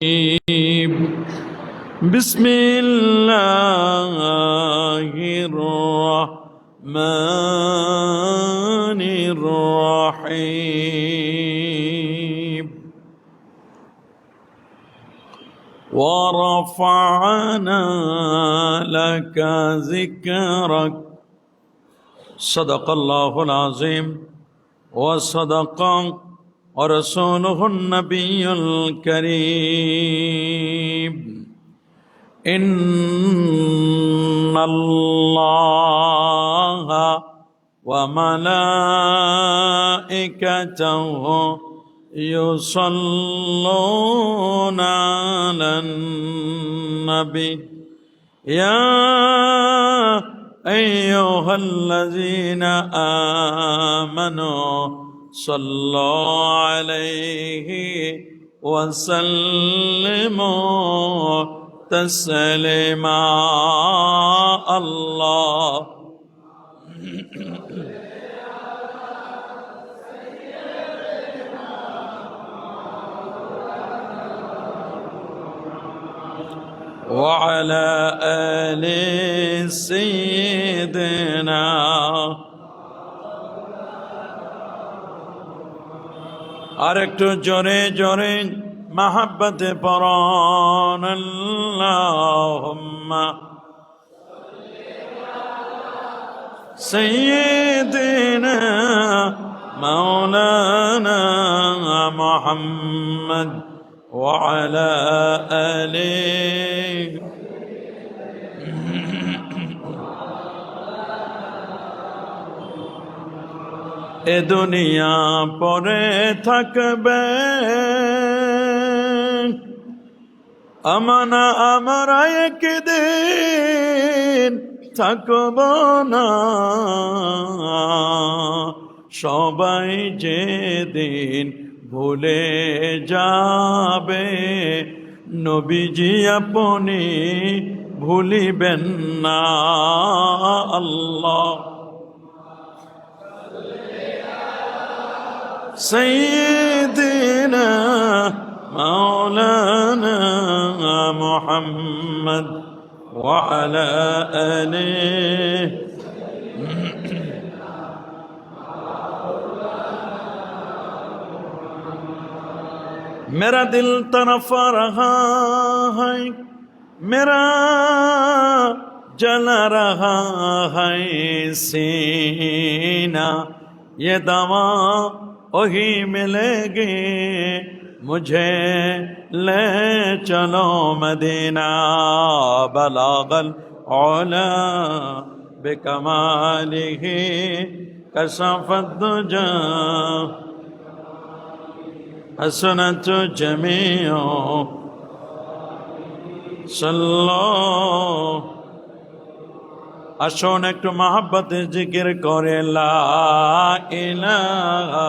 بسم الله الرحمن الرحيم ورفعنا لك ذكرك صدق الله العظيم وصدق ورسوله النبي الكريم إن الله وملائكته يصلون على النبي يا أيها الذين آمنوا صلوا عليه وسلموا تسليما الله وعلى آل سيدنا আরেকটু জোরে জোরে মহব্বতে পড়ুন আল্লাহুম্মা সাইয়্যিদিনা মাওলানা মুহাম্মদ ওয়া আলা আলিহি এ দুনিয়া পরে থাকবে আমানা আমরা একদিন থাকব না সবাই যেদিন ভুলে যাবে নবীজি আপনি ভুলিবেন না আল্লাহ سيدنا مولانا محمد وعلى آله मेरा दिल तड़प रहा है मेरा जल रहा है सीना ये दवा वही मिलेगी मुझे ले चलो मदीना बलागल औला बिकमालिही कशफत दुजा हसनत जमीओ सल्लो আসুন একটু মহব্বতে জিকির করে লা ইলাহা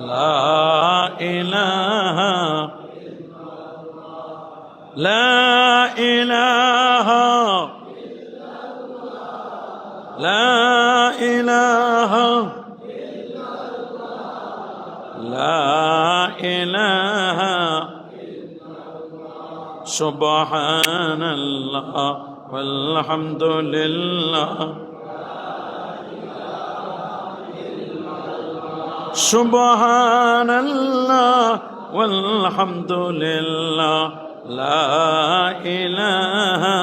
লা ইলাহা লা ইলাহা লা ইলাহা লা ইলাহা সুবহানাল্লাহ walhamdulillah subhanallah walhamdulillah la ilaha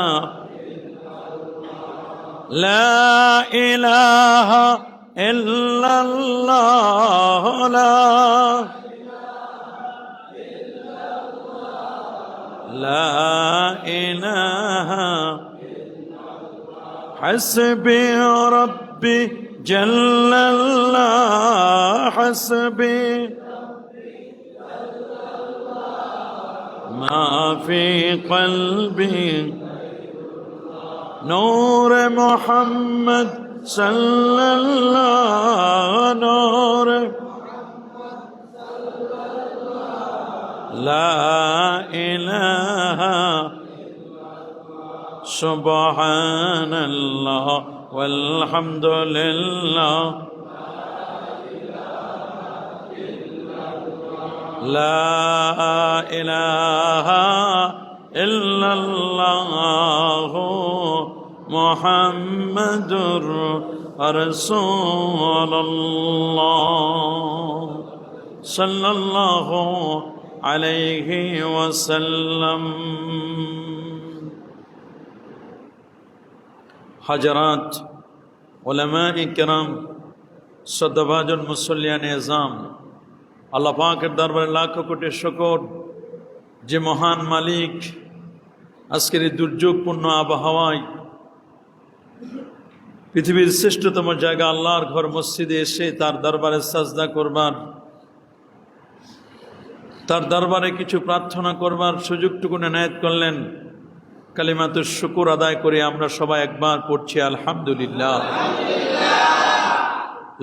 illallah la ilaha حسبي ربي جل الله حسبي ما في قلبي نور محمد صلى الله نور لا إله سبحان الله والحمد لله লা ইলাহা ইল্লাল্লাহু মুহাম্মাদুর রাসূলুল্লাহ সাল্লাল্লাহু আলাইহি ওয়াসাল্লাম। হাজরাত, উলামায়ে কেরাম, শ্রদ্ধাভাজন মুসল্লিয়ান এজাম, আল্লাহ পাকের দরবারে লাখো কোটি শুকর যে মহান মালিক আজকের এই দুর্যোগপূর্ণ আবহাওয়ায় পৃথিবীর শ্রেষ্ঠতম জায়গা আল্লাহর ঘর মসজিদে এসে তার দরবারে সাজদা করবার, তার দরবারে কিছু প্রার্থনা করবার সুযোগটুকু এনায়েত করলেন। কালিমাতুশ শুকর আদায় করে আমরা সবাই একবার পড়ছি আলহামদুলিল্লাহ।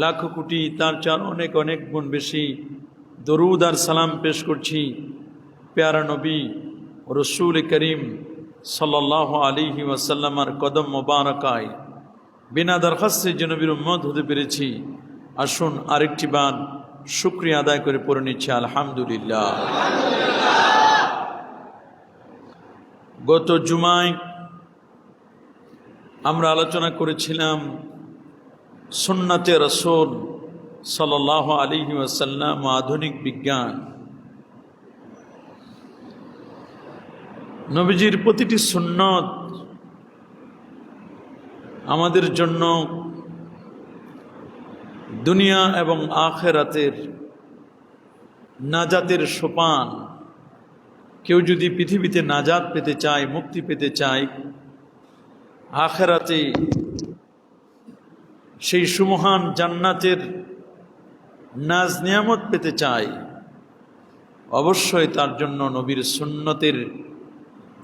লাখো কোটি, তার চার অনেক অনেক গুণ বেশি দরুদ আর সালাম পেশ করছি প্যারা নবী রসুল করিম সাল্লাল্লাহু আলাইহি ওয়াসাল্লামের কদম মোবারকায় বিনা দরখাস্তে যে নবীর উম্মত হতে পেরেছি। আসুন আরেকটি বার শুকরিয়া আদায় করে পড়ে নিচ্ছি আলহামদুলিল্লাহ। গত জুমায় আমরা আলোচনা করেছিলাম সুন্নাতে রাসূল সাল্লাল্লাহু আলাইহি ওয়াসাল্লাম ও আধুনিক বিজ্ঞান। নবীজির প্রতিটি সুন্নত আমাদের জন্য দুনিয়া এবং আখিরাতের নাজাতের সোপান। কেউ যদি পৃথিবীতে নাজাত পেতে চায়, মুক্তি পেতে চায়, আখিরাতে সেই সুমহান জান্নাতের নাজ নিয়ামত পেতে চায়, অবশ্যই তার জন্য নবীর সুন্নতের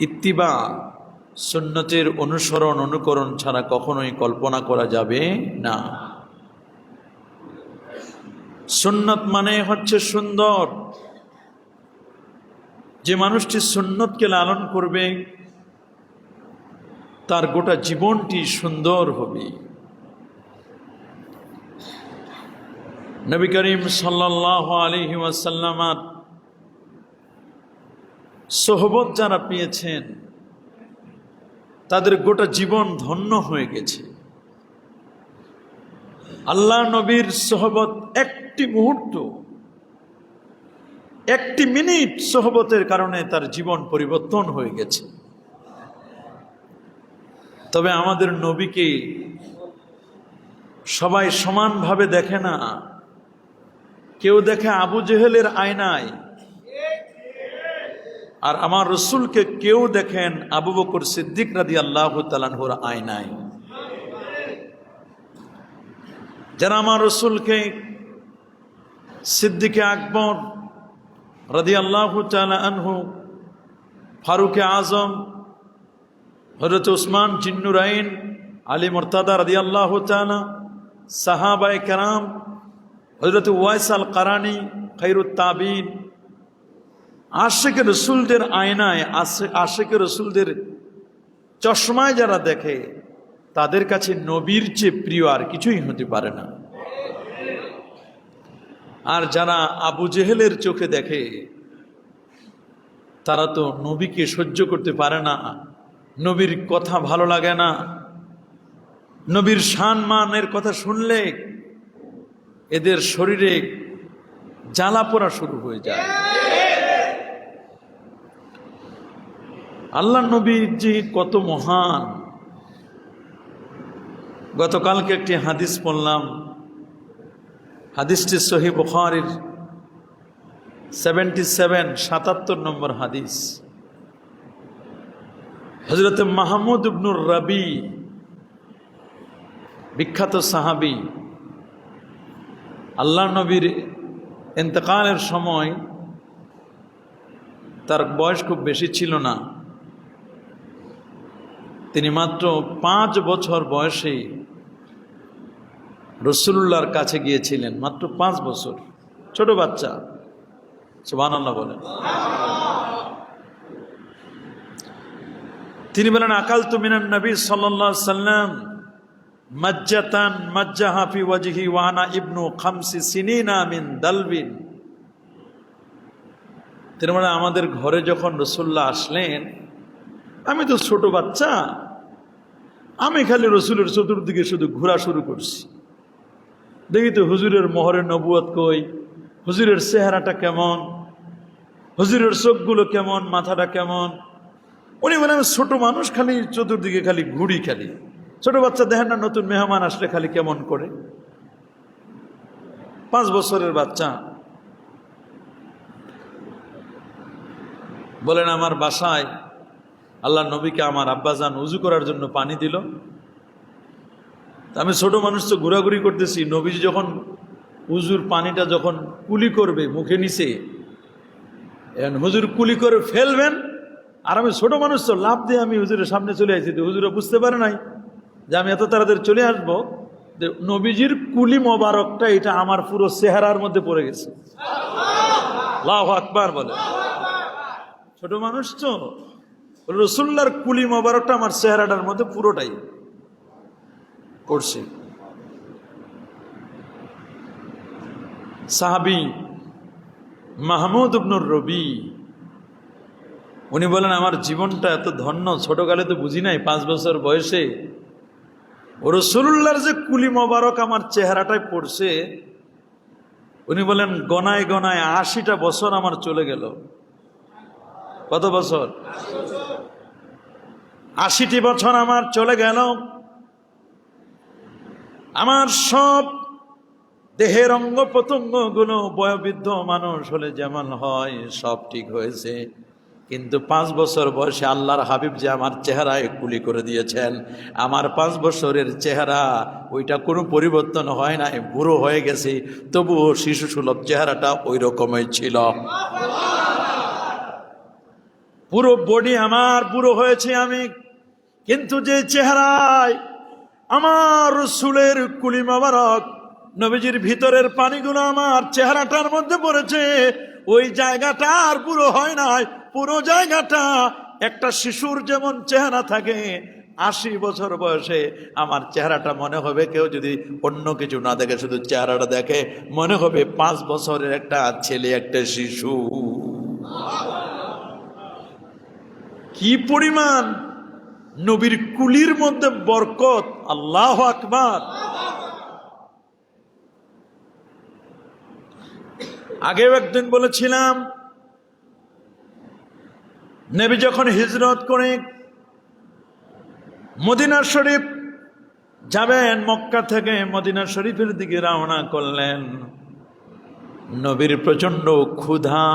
ইত্তিবা, সুন্নতের অনুসরণ অনুকরণ ছাড়া কখনোই কল্পনা করা যাবে না। সুন্নত মানে হচ্ছে সুন্দর। যে মানুষটি সুন্নতকে লালন করবে তার গোটা জীবনটি সুন্দর হবে। নবী করিম সাল্লাল্লাহু আলাইহি ওয়াসাল্লামের সোহবত যারা পেয়েছেন তাদের গোটা জীবন ধন্য হয়ে গেছে। আল্লাহ নবীর সোহবত একটি মুহূর্ত, একটি মিনিট সোহবতের কারণে তার জীবন পরিবর্তন হয়ে গেছে। তবে আমাদের নবীকে সবাই সমানভাবে দেখে না। কেউ দেখে আবু জেহেলের আয়নায়, আর আমার রসুলকে কেউ দেখেন আবু বকর সিদ্দিক রাদিয়াল্লাহু তাআলা আনহুর আয়নায়। যারা আমার রসুলকে সিদ্দিকে আকবর রাদিয়াল্লাহু তাআলা আনহু, ফারুকে আজম, হযরত উসমান জিন্নুরাইন, আলী মুরতাদা রাদিয়াল্লাহু তাআলা, সাহাবায়ে কেরাম, হযরত ওয়াইস আল কারানি, খায়রুত তাবিন, আশিকে রসুলদের আয়নায়, আশিকে রসুলদের চশমায় যারা দেখে তাদের কাছে নবীর চেয়ে প্রিয় আর কিছুই হতে পারে না। আর যারা আবু জেহেলের চোখে দেখে তারা তো নবীকে সহ্য করতে পারে না, নবীর কথা ভালো লাগে না, নবীর সম্মানের কথা শুনলে এদের শরীরে জ্বালা পোড়া শুরু হয়ে যায়। আল্লাহ নবী যে কত মহান। গতকালকে একটি হাদিস পড়লাম, হাদিসটি সহিহ বুখারীর 77 নম্বর হাদিস। হযরত মাহমুদ ইবনুর রাবি, বিখ্যাত সাহাবী, আল্লাহ নবীর ইন্তেকালের সময় তার বয়স খুব বেশি ছিল না। তিনি মাত্র 5 বছর বয়সে রাসূলুল্লাহর কাছে গিয়েছিলেন। মাত্র 5 বছর, ছোট বাচ্চা। সুবহানাল্লাহ বলেন। তিনি বলেন, আকালতু মিনান নবী সাল্লাল্লাহু আলাইহি ওয়াসাল্লাম মাজ্জাতান মাজ্জাহা ফি ওয়াজহি ওয়া আনা ইবনু 5 সিনিনা মিন দালবিন। তার মানে আমাদের ঘরে যখন রাসূলুল্লাহ আসলেন, আমি তো ছোট বাচ্চা, আমি খালি রসুলের চতুর্দিকে শুধু ঘোরা শুরু করছি। দেখি তো হুজুরের মোহরের নবুয়ত কই, হুজুরের চেহারাটা কেমন, হুজুরের চোখগুলো কেমন, মাথাটা কেমন। উনি বলে আমি ছোট মানুষ, খালি চতুর্দিকে খালি ঘুরি, খালি ছোট বাচ্চা দেখেন না, নতুন মেহমান আসলে খালি কেমন করে। 5 বছরের বাচ্চা। বলেন আমার বাসায় আল্লাহ নবীকে আমার আব্বাজান উজু করার জন্য পানি দিল। আমি ছোট মানুষ তো ঘোরাঘুরি করতেছি, নবীজি যখন হুজুর পানিটা যখন কুলি করবে মুখে নিচে, হুজুর কুলি করে ফেলবেন, আর আমি ছোট মানুষ তো লাভ দিয়ে আমি হুজুরের সামনে চলে আসছি। তো হুজুরে বুঝতে পারে নাই যে আমি এত তাড়াতাড়ি চলে আসবো, যে নবীজির কুলি মোবারকটা এটা আমার পুরো চেহারার মধ্যে পড়ে গেছে। আল্লাহু আকবার বলে। ছোট মানুষ তো, রাসূলুল্লাহর কুলি মোবারকটা আমার চেহারাটার মধ্যে পুরোটাই পড়ছে। সাহাবী মাহমুদ ইবনুর রবি উনি বলেন আমার জীবনটা এত ধন্য, ছোটকালে তো বুঝি নাই, 5 বছর বয়সে রাসূলুল্লাহর যে কুলি মোবারক আমার চেহারাটায় পড়ছে, উনি বলেন গনায় গনায় 80টা বছর আমার চলে গেল। কত বছর? 80টি বছর আমার চলে গেল। আমার সব দেহের অঙ্গ প্রত্যঙ্গ গুলো বয়োবৃদ্ধ মানুষ হলে যেমন হয় সব ঠিক হয়েছে, কিন্তু 5 বছর বয়সে আল্লাহর হাবিব যে আমার চেহারায় কুলি করে দিয়েছেন, আমার 5 বছরের চেহারা ওইটা কোনো পরিবর্তন হয় নাই, বুড়ো হয়ে গেছে, তবুও শিশু সুলভ চেহারাটা ওই রকমই ছিল। পুরো বডি আমার বুড়ো হয়েছে আমি, কিন্তু যে চেহারায় আমার রাসূলের কুলি মোবারক, নবীজির ভিতরের পানিগুলো আমার চেহারাটার মধ্যে পড়েছে, ওই জায়গাটা আর বুড়ো হয় নাই। পুরো জায়গাটা একটা শিশুর যেমন চেহারা থাকে, 80 বছর বয়সে আমার চেহারাটা মনে হবে, কেউ যদি অন্য কিছু না দেখে শুধু চেহারাটা দেখে, মনে হবে 5 বছরের একটা ছেলে, একটা শিশু। কি পরিমাণ নবীর কুলির মধ্যে বরকত! আল্লাহু আকবার। আগেও একদিন বলেছিলাম, নবী যখন হিজরত করে মদিনা শরীফ যাবেন, মক্কা থেকে মদিনা শরীফের দিকে রওনা করলেন, নবীর প্রচন্ড ক্ষুধা,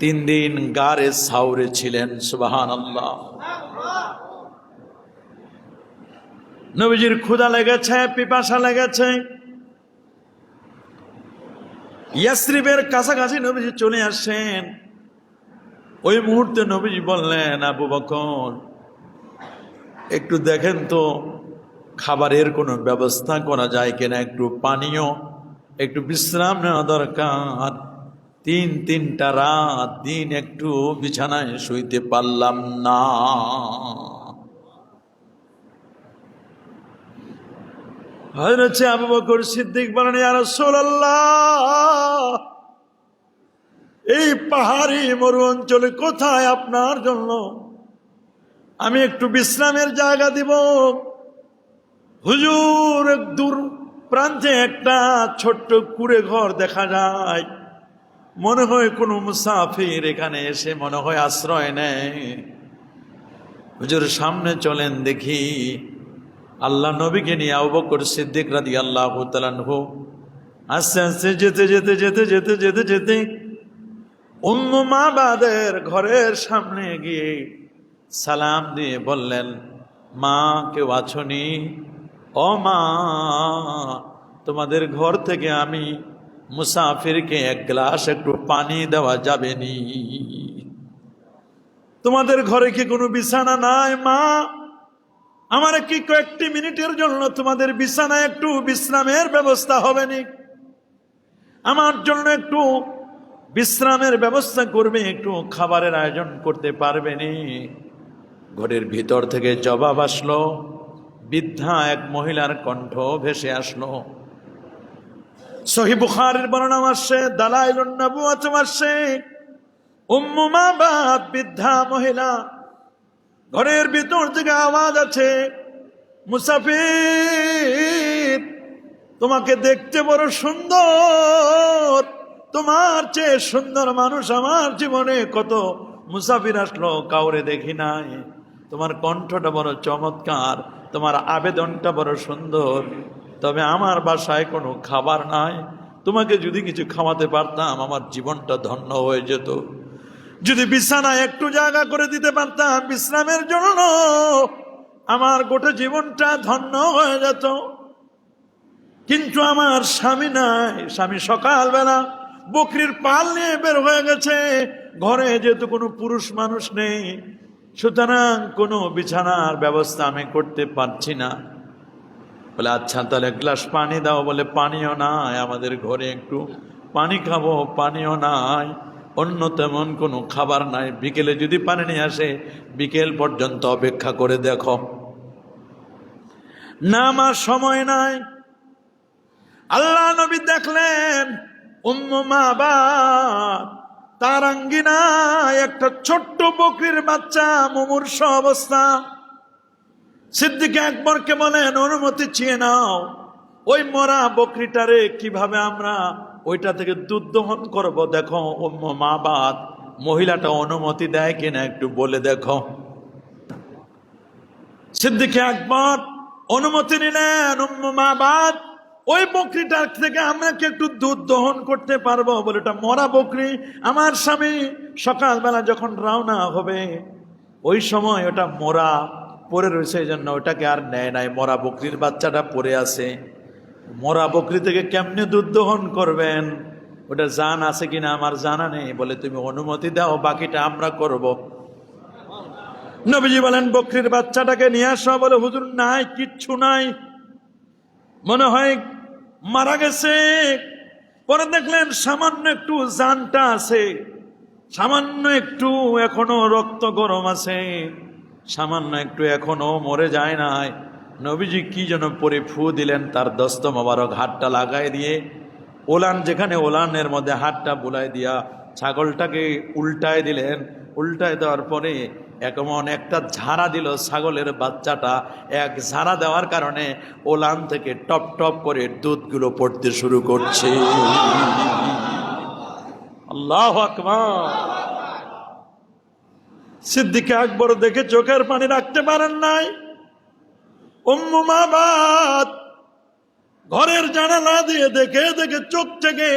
3 দিন গারে সাউরে ছিলেন। সুবহানাল্লাহ। নবীজির ক্ষুধা লেগেছে, পিপাসা লেগেছে। ইয়াসরিবের কাছাকাছি নবীজি চলে আসেন। ওই মুহূর্তে নবীজি বললেন, আবু বকর একটু দেখেন তো খাবারের কোনো ব্যবস্থা করা যায় কিনা, একটু পানীয়, একটু বিশ্রাম নেওয়া দরকার। 3টা রাত দিন একটু বিছানায় শুইতে পারলাম না। হযরত আবু বকর সিদ্দিক বলেন, ইয়া রাসূলুল্লাহ, এই পাহাড়ি মরু অঞ্চলে কোথায় আপনার জন্য আমি একটু বিশ্রামের জায়গা দিব? হুজুর, দূর প্রান্তে একটা ছোট্ট কুঁড়ে ঘর দেখা যায়, মনে হয় কোনো মুসাফির এখানে এসে মনে হয় আশ্রয় নেয়। হুজুর সামনে চলেন, দেখি আল্লাহ নবীকে নিয়ে আবু বকর সিদ্দিক রাদিয়াল্লাহু তাআলা আনহু আস্তে আস্তে যেতে যেতে যেতে যেতে যেতে যেতে উম্মু মাবাদের ঘরের সামনে গিয়ে সালাম দিয়ে বললেন, মা কেউ আছোনি? ও মা, তোমাদের ঘর থেকে আমি মুসাফিরকে 1 গ্লাস একটু পানি দেওয়া যাবে নি? তোমাদের ঘরে কি কোনো বিছানা নাই? মা, আমার কি কয়েকটি মিনিটের জন্য তোমাদের বিছানায় একটু বিশ্রামের ব্যবস্থা হবে নি? আমার জন্য একটু বিশ্রামের ব্যবস্থা করবে, একটু খাবারের আয়োজন করতে পারবে নি? ঘরের ভিতর থেকে জবাব আসলো, বৃদ্ধা এক মহিলার কণ্ঠ ভেসে আসলো, সহিহ বুখারীর বর্ণনা আসছে, দালাইলুন নবুওয়াত আসছে, উম্মু মাবাদ বৃদ্ধা মহিলা, ঘরের ভিতর থেকে আওয়াজ আছে, মুসাফির তোমাকে দেখতে বড় সুন্দর, তোমার চেয়ে সুন্দর মানুষ আমার জীবনে কত মুসাফির আসলো, কাউরে দেখি নাই, তোমার কণ্ঠটা বড় চমৎকার, তোমার আবেদনটা বড় সুন্দর, তবে আমার বাসায় কোনো খাবার নাই, তোমাকে যদি কিছু খাওয়াতে পারতাম আমার জীবনটা ধন্য হয়ে যেত, যদি বিছানায় একটু জায়গা করে দিতে পারতাম বিশ্রামের জন্য আমার গোটা জীবনটা ধন্য হয়ে যেত। কিন্তু আমার স্বামী নাই, স্বামী সকালবেলা বকরির পাল নিয়ে বের হয়ে গেছে, ঘরে যেহেতু কোনো পুরুষ মানুষ নেই, সুতরাং কোনো বিছানার ব্যবস্থা আমি করতে পারছি না। বলে আচ্ছা তাহলে এক গ্লাস পানি দাও। বলে পানিও নাই, আমাদের ঘরে একটু পানি খাবো, পানিও নাই, অন্য তেমন কোনো খাবার নাই, বিকেলে যদি পানি নিয়ে আসে বিকেল পর্যন্ত অপেক্ষা করে দেখো। না আমার সময় নাই। আল্লাহ নবী দেখলেন উম্মু মাবাদ তার আঙ্গিনায় একটা ছোট্ট বকরির বাচ্চা মুমূর্ষ অবস্থা। সিদ্দিক আকবরকে বলেন অনুমতি চেয়ে নাও, ওই মরা বকরিটারে কিভাবে আমরা ওইটা থেকে দুধ দহন করবো দেখো। উম্মু মাবাদ মহিলাটা অনুমতি দেয় কিনা একটু বলে দেখো। সিদ্দিক আকবর অনুমতি নিলেন, উম্মু মাবাদ ওই বকরিটার থেকে আমরা কি একটু দুধ দহন করতে পারবো? বলে এটা মরা বকরি, আমার স্বামী সকালবেলা যখন রওনা হবে ওই সময় ওটা মরা পড়ে রয়েছে, এই জন্য ওটাকে আর নেয় নাই, মরা বকরির বাচ্চাটা পড়ে আছে, মরা বকরি থেকে কেমনে দুধ দহন করবেন? ওটা জান আছে কিনা আমার জানা নেই। বলে তুমি অনুমতি দাও, বাকিটা আমরা করব। নবীজি বলেন বকরির বাচ্চাটাকে নিয়ে আসো। বলে হুজুর নাই, কিচ্ছু নাই, মনে হয় মারা গেছে। পরে দেখলেন সামান্য একটু জানটা আছে, সামান্য একটু এখনো রক্ত গরম আছে, সামান্য একটু এখনো মরে যায় নাই। নবীজি কি যেন পরে ফু দিলেন, তার দস্ত মোবারক হাতটা লাগাই দিয়ে ওলান, যেখানে ওলানের মধ্যে হাতটা বুলাই দিয়া ছাগলটাকে উল্টায় দিলেন। উল্টায় দেওয়ার পরে এমন একটা ঝাড়া দিল ছাগলের বাচ্চাটা, এক ঝাড়া দেওয়ার কারণে ওলান থেকে টপ টপ করে দুধগুলো পড়তে শুরু করছে। আল্লাহু আকবার। সিদ্দিক আকবর দেখে চোখের পানি রাখতে পারেন নাই। উম্মু মাবাদ ঘরের জানালা দিয়ে দেখে দেখে চোখ থেকে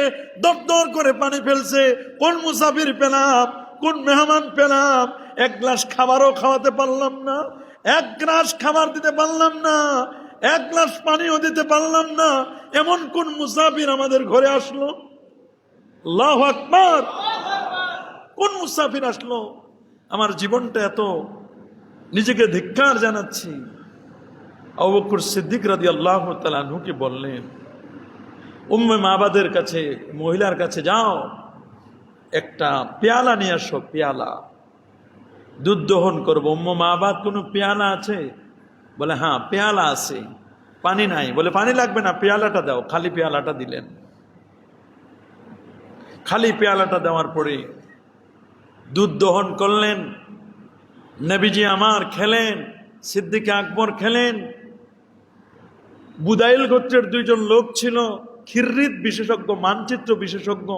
দর দর করে পানি ফেলছে। কোন মুসাফির পেলাম, কোন মেহমান পেলাম, এক গ্লাস খাবারও খাওয়াতে পারলাম না, এক গ্লাস খাবার দিতে পারলাম না, এক গ্লাস পানিও দিতে পারলাম না, এমন কোন মুসাফির আমাদের ঘরে আসলো? আল্লাহু আকবার। কোন মুসাফির আসলো? আমার জীবনটা এত, নিজেকে ধিক্কার জানাচ্ছি। আবু বকর সিদ্দিক রাদিয়াল্লাহু তাআলা আনহুকে বললেন, উম্মে মাবাদের কাছে, মহিলার কাছে যাও, একটা পেয়ালা নিয়ে আসো, পেয়ালা দুধ দহন করবো। উম্মে মাবাদ কোনো পেয়ালা আছে? বলে হ্যাঁ পেয়ালা আছে। পানি নাই? বলে পানি লাগবে না, পেয়ালাটা দাও। খালি পেয়ালাটা দিলেন। খালি পেয়ালাটা দেওয়ার পরে দুধ দহন করলেন। নবীজি আমার খেলেন, সিদ্দিক আকবর খেলেন। বুদাইল গোত্রের দুইজন লোক ছিল, খিররিত বিশেষজ্ঞ, মানচিত্র বিশেষজ্ঞ।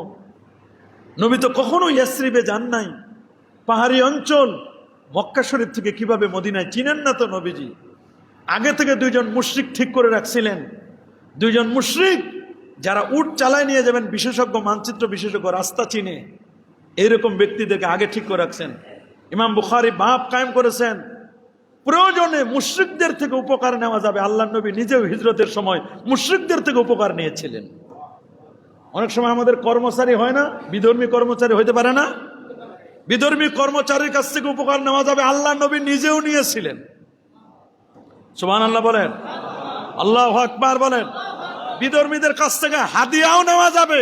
নবী তো কখনো ইয়াসরিবে যান নাই, পাহাড়ি অঞ্চল, মক্কা শরীফ থেকে কিভাবে মদিনায় চিনেন না তো নবীজি। আগে থেকে দুইজন মুশরিক ঠিক করে রাখছিলেন, দুইজন মুশরিক যারা উট চালায় নিয়ে যাবেন, বিশেষজ্ঞ, মানচিত্র বিশেষজ্ঞ, রাস্তা চিনে, এইরকম ব্যক্তিদেরকে আগে ঠিক করে রাখছেন। ইমাম বুখারী বাব কায়েম করেছেন, প্রয়োজনে মুশরিকদের থেকে উপকার নেওয়া যাবে। আল্লাহ নবী নিজেও হিজরতের সময় মুশরিকদের থেকে উপকার নিয়েছিলেন। অনেক সময় আমাদের কর্মচারী হয় না, বিধর্মী কর্মচারী হইতে পারে না, বিধর্মী কর্মচারীর কাছ থেকে উপকার নেওয়া যাবে। আল্লাহ নবী নিজেও নিয়েছিলেন। সুবহানাল্লাহ বলেন, আল্লাহু আকবার বলেন। বিধর্মীদের কাছ থেকে হাদিয়াও নেওয়া যাবে,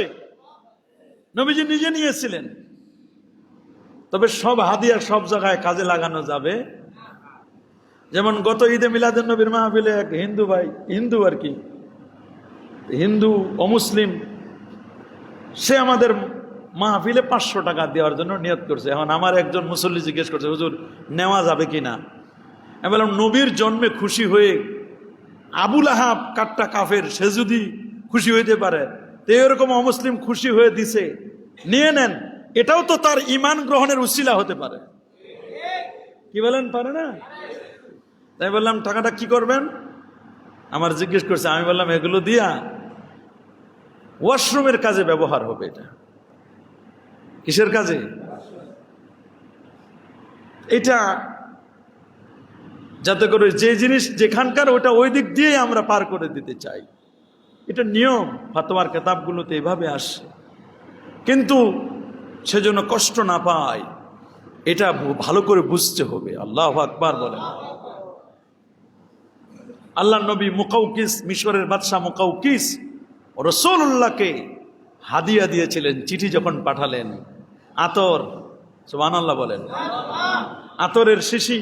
নবীজি নিজে নিয়েছিলেন। তবে সব হাদিয়া সব জায়গায় কাজে লাগানো যাবে। যেমন গত ঈদে মিলাদুন নবীর মাহফিলে এক হিন্দু ভাই, হিন্দু আর কি, হিন্দু অমুসলিম সে আমাদের মাহফিলে 500 টাকা দেওয়ার জন্য নিয়ত করছে। এখন আমার একজন মুসল্লি জিজ্ঞেস করছে, হুজুর নেওয়া যাবে কিনা? আমি বললাম, নবীর জন্মে খুশি হয়ে আবুল আহাব কাট্টা কাফের, সে যদি খুশি হইতে পারে, তো এরকম অমুসলিম খুশি হয়ে দিছে, নিয়ে নেন। এটাও তো তার ঈমান গ্রহণের উসিলা হতে পারে। কি বলেন, পারে না? তাই বললাম, টাকাটা কি করবেন? আমার জিজ্ঞেস করছে। আমি বললাম, এগুলো দিয়া ওয়াশরুমের কাজে ব্যবহার হবে। এটা কিসের কাজে? এটা যাতে করে যে জিনিস যেখানকার, ওটা ওই দিক দিয়ে আমরা পার করে দিতে চাই। এটা নিয়ম, ফাতোয়ার কিতাবগুলোতে এভাবে আসে। কিন্তু সেজন্য কষ্ট না পায়, এটা ভালো করে বুঝতে হবে। আল্লাহু আকবার বলেন। আল্লাহ নবী মুকাউকিস, মিশরের বাদশাহ মুকাউকিস রাসূলুল্লাহকে হাদিয়া দিয়েছিলেন। চিঠি যখন পাঠালেন, আতর, সুবহানাল্লাহ বলেন, আতরের শিশি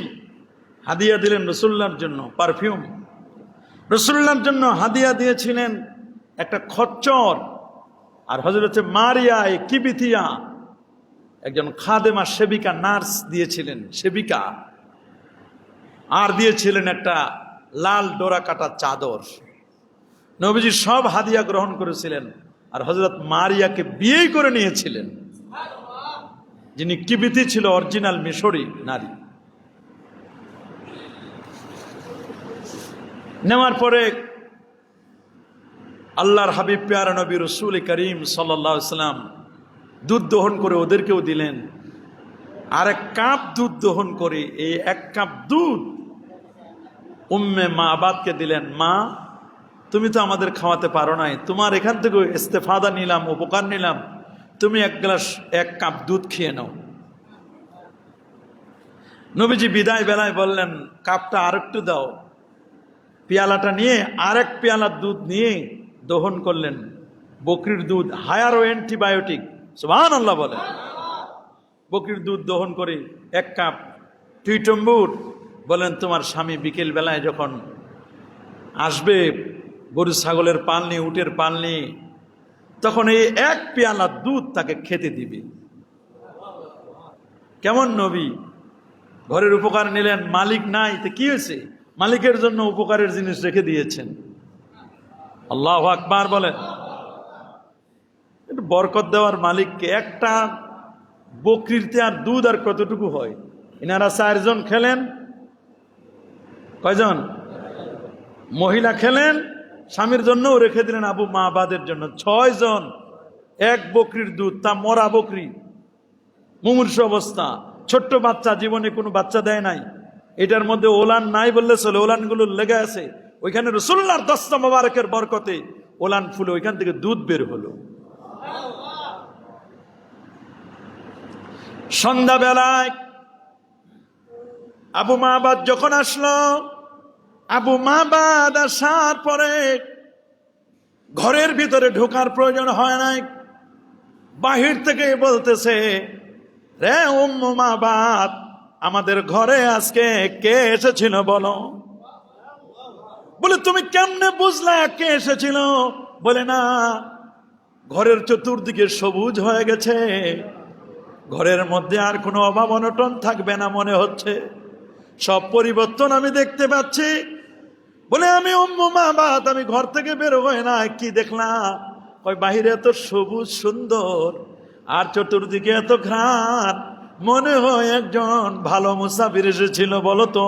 হাদিয়া দিলেন রাসূলুল্লাহর জন্য, পারফিউম। রাসূলুল্লাহর জন্য হাদিয়া দিয়েছিলেন একটা খচ্চর। আর হযরত মারিয়া কিবিতিয়া, একজন খাদেমা, সেবিকা, নার্স দিয়েছিলেন, সেবিকা। আর দিয়েছিলেন একটা লাল ডোরা কাটা চাদর। নবীজি সব হাদিয়া গ্রহণ করেছিলেন। আর হযরত মারিয়াকে বিয়ে করে নিয়েছিলেন, যিনি কিবিতি ছিল, অরিজিনাল মিশরি নারী। নেওয়ার পরে আল্লাহর হাবিব প্যারা নবী রাসূল করিম সাল্লাল্লাহু আলাইহি ওয়াসাল্লাম দুধ দহন করে ওদেরকেও দিলেন। আর 1 কাপ দুধ দহন করে এই 1 কাপ দুধ উম্মে মাবাদকে দিলেন। মা, তুমি তো আমাদের খাওয়াতে পারো নাই, তোমার এখান থেকে ইস্তেফাদা নিলাম, উপকার নিলাম, তুমি 1 কাপ দুধ খেয়ে নাও। নবীজি বিদায় বেলায় বললেন, কাপটা আরেকটু দাও। পেয়ালাটা নিয়ে আরেক পেয়ালা দুধ নিয়ে দহন করলেন। বকরির দুধ, হায়ার ও অ্যান্টিবায়োটিক, সুবহানাল্লাহ বলেন। বকরির দুধ দহন করে 1 কাপ টুইটম্বুর বলেন, তোমার স্বামী বিকেল বেলায় যখন আসবে গরু ছাগলের পাল নিয়ে, উটের পাল নিয়ে, তখন এই 1 পেয়ালা দুধ তাকে খেতে দিবে। কেমন নবী! ঘরের উপকার নিলেন, মালিক নাই, তো কি হয়েছে? মালিকের জন্য উপকারের জিনিস রেখে দিয়েছেন। আল্লাহু আকবার বলেন। বরকত দেওয়ার মালিককে। একটা বকরিতে আর দুধ আর কতটুকু হয়? এনারা 4 জন খেলেন। কয়জন? মহিলা খেলেন, স্বামীর জন্যও রেখে দিলেন, আবু মাবাদের জন্য 6 জন। 1 বকরির দুধ, তা মরা বকরি, মুমূর্ষু অবস্থা, ছোট্ট বাচ্চা, জীবনে কোনো বাচ্চা দেয় নাই। এটার মধ্যে ওলান নাই বললে চলে, ওলানগুলো লেগে আছে। ওইখানে রাসূলুল্লাহর দস্তা মোবারকের বরকতে ওলান ফুলে ওইখান থেকে দুধ বের হলো। সন্ধ্যাবেলায় আবু মাবাদ যখন আসলো, আবু মাবাদ আসার পরে ঘরের ভিতরে ঢোকার প্রয়োজন হয় নাই, বাহির থেকে বলতেছে, রে উম্মু মাবাদ, আমাদের ঘরে আজকে কে এসেছিল বলো? বলে, তুমি কেমনে বুঝলা কে এসেছিল? বলে, না, ঘরের চতুর্দিকে সবুজ হয়ে গেছে, ঘরের মধ্যে আর কোনো অভাব অনটন থাকবে না মনে হচ্ছে, সব পরিবর্তন আমি দেখতে পাচ্ছি। বলে, আমি উম্মু মাবাদ, আমি ঘর থেকে বের হই না, কি দেখলাম? ওই বাহিরে এত সবুজ সুন্দর, আর চতুর্দিকে এত ঘ্রাণ, মনে হয় একজন ভালো মুসাফির এসেছিল। বলো তো,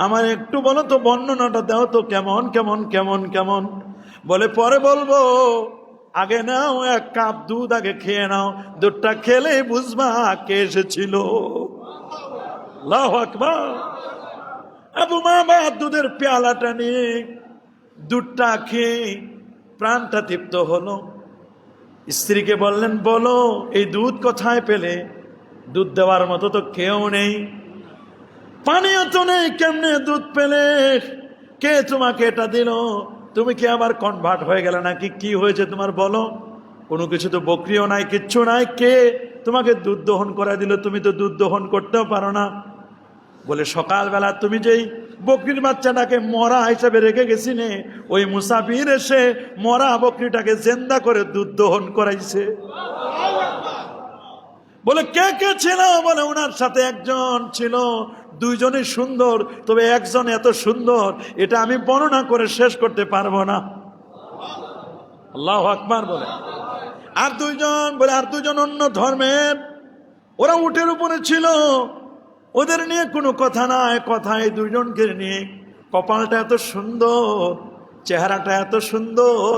আমার একটু বলো তো, বর্ণনাটা দাও তো, কেমন কেমন কেমন কেমন? বলে, পরে বলবো, আগে নাও 1 কাপ দুধ আগে খেয়ে নাও, দুধটা খেলে বুঝবা কে এসেছিল। আল্লাহু আকবার। আবু মাবাদ দুধের পেয়ালাটা নিয়ে দুধটা খেয়ে প্রাণটা তৃপ্ত হলো। স্ত্রীকে বললেন, বলো, এই দুধ কোথায় পেলে? দুধ দেওয়ার মতো তো কেউ নেই, পানিও তো নেই, কেমনে দুধ পেলে? কে তোমাকে এটা দিল? তুমি কি আবার কনভার্ট হয়ে গেলে নাকি? কি হয়েছে তোমার বলো? কোনো কিছু তো, বকরিও নাই, কিচ্ছু নাই, কে তোমাকে দুধ দহন করে দিল? তুমি তো দুধ দহন করতেও পারো না। বলে, সকালবেলা তুমি যেই বকরির বাচ্চাটাকে মরা হিসাবে রেখে গেছিলে, ওই মুসাফির এসে মরা বকরিটাকে জিন্দা করে দুধ দহন করাইছে। বলে কে কে ছিল? বলে ওনার সাথে একজন ছিল, দুইজনই সুন্দর, তবে একজন এত সুন্দর এটা আমি বর্ণনা করে শেষ করতে পারবো না। আল্লাহু আকবার বলে। আর দুইজন অন্য ধর্মের, ওরা উটের উপরে ছিল, ওদের নিয়ে কোনো কথা নাই, কথা এই দুইজনকে নিয়ে। কপালটা এত সুন্দর, চেহারাটা এত সুন্দর,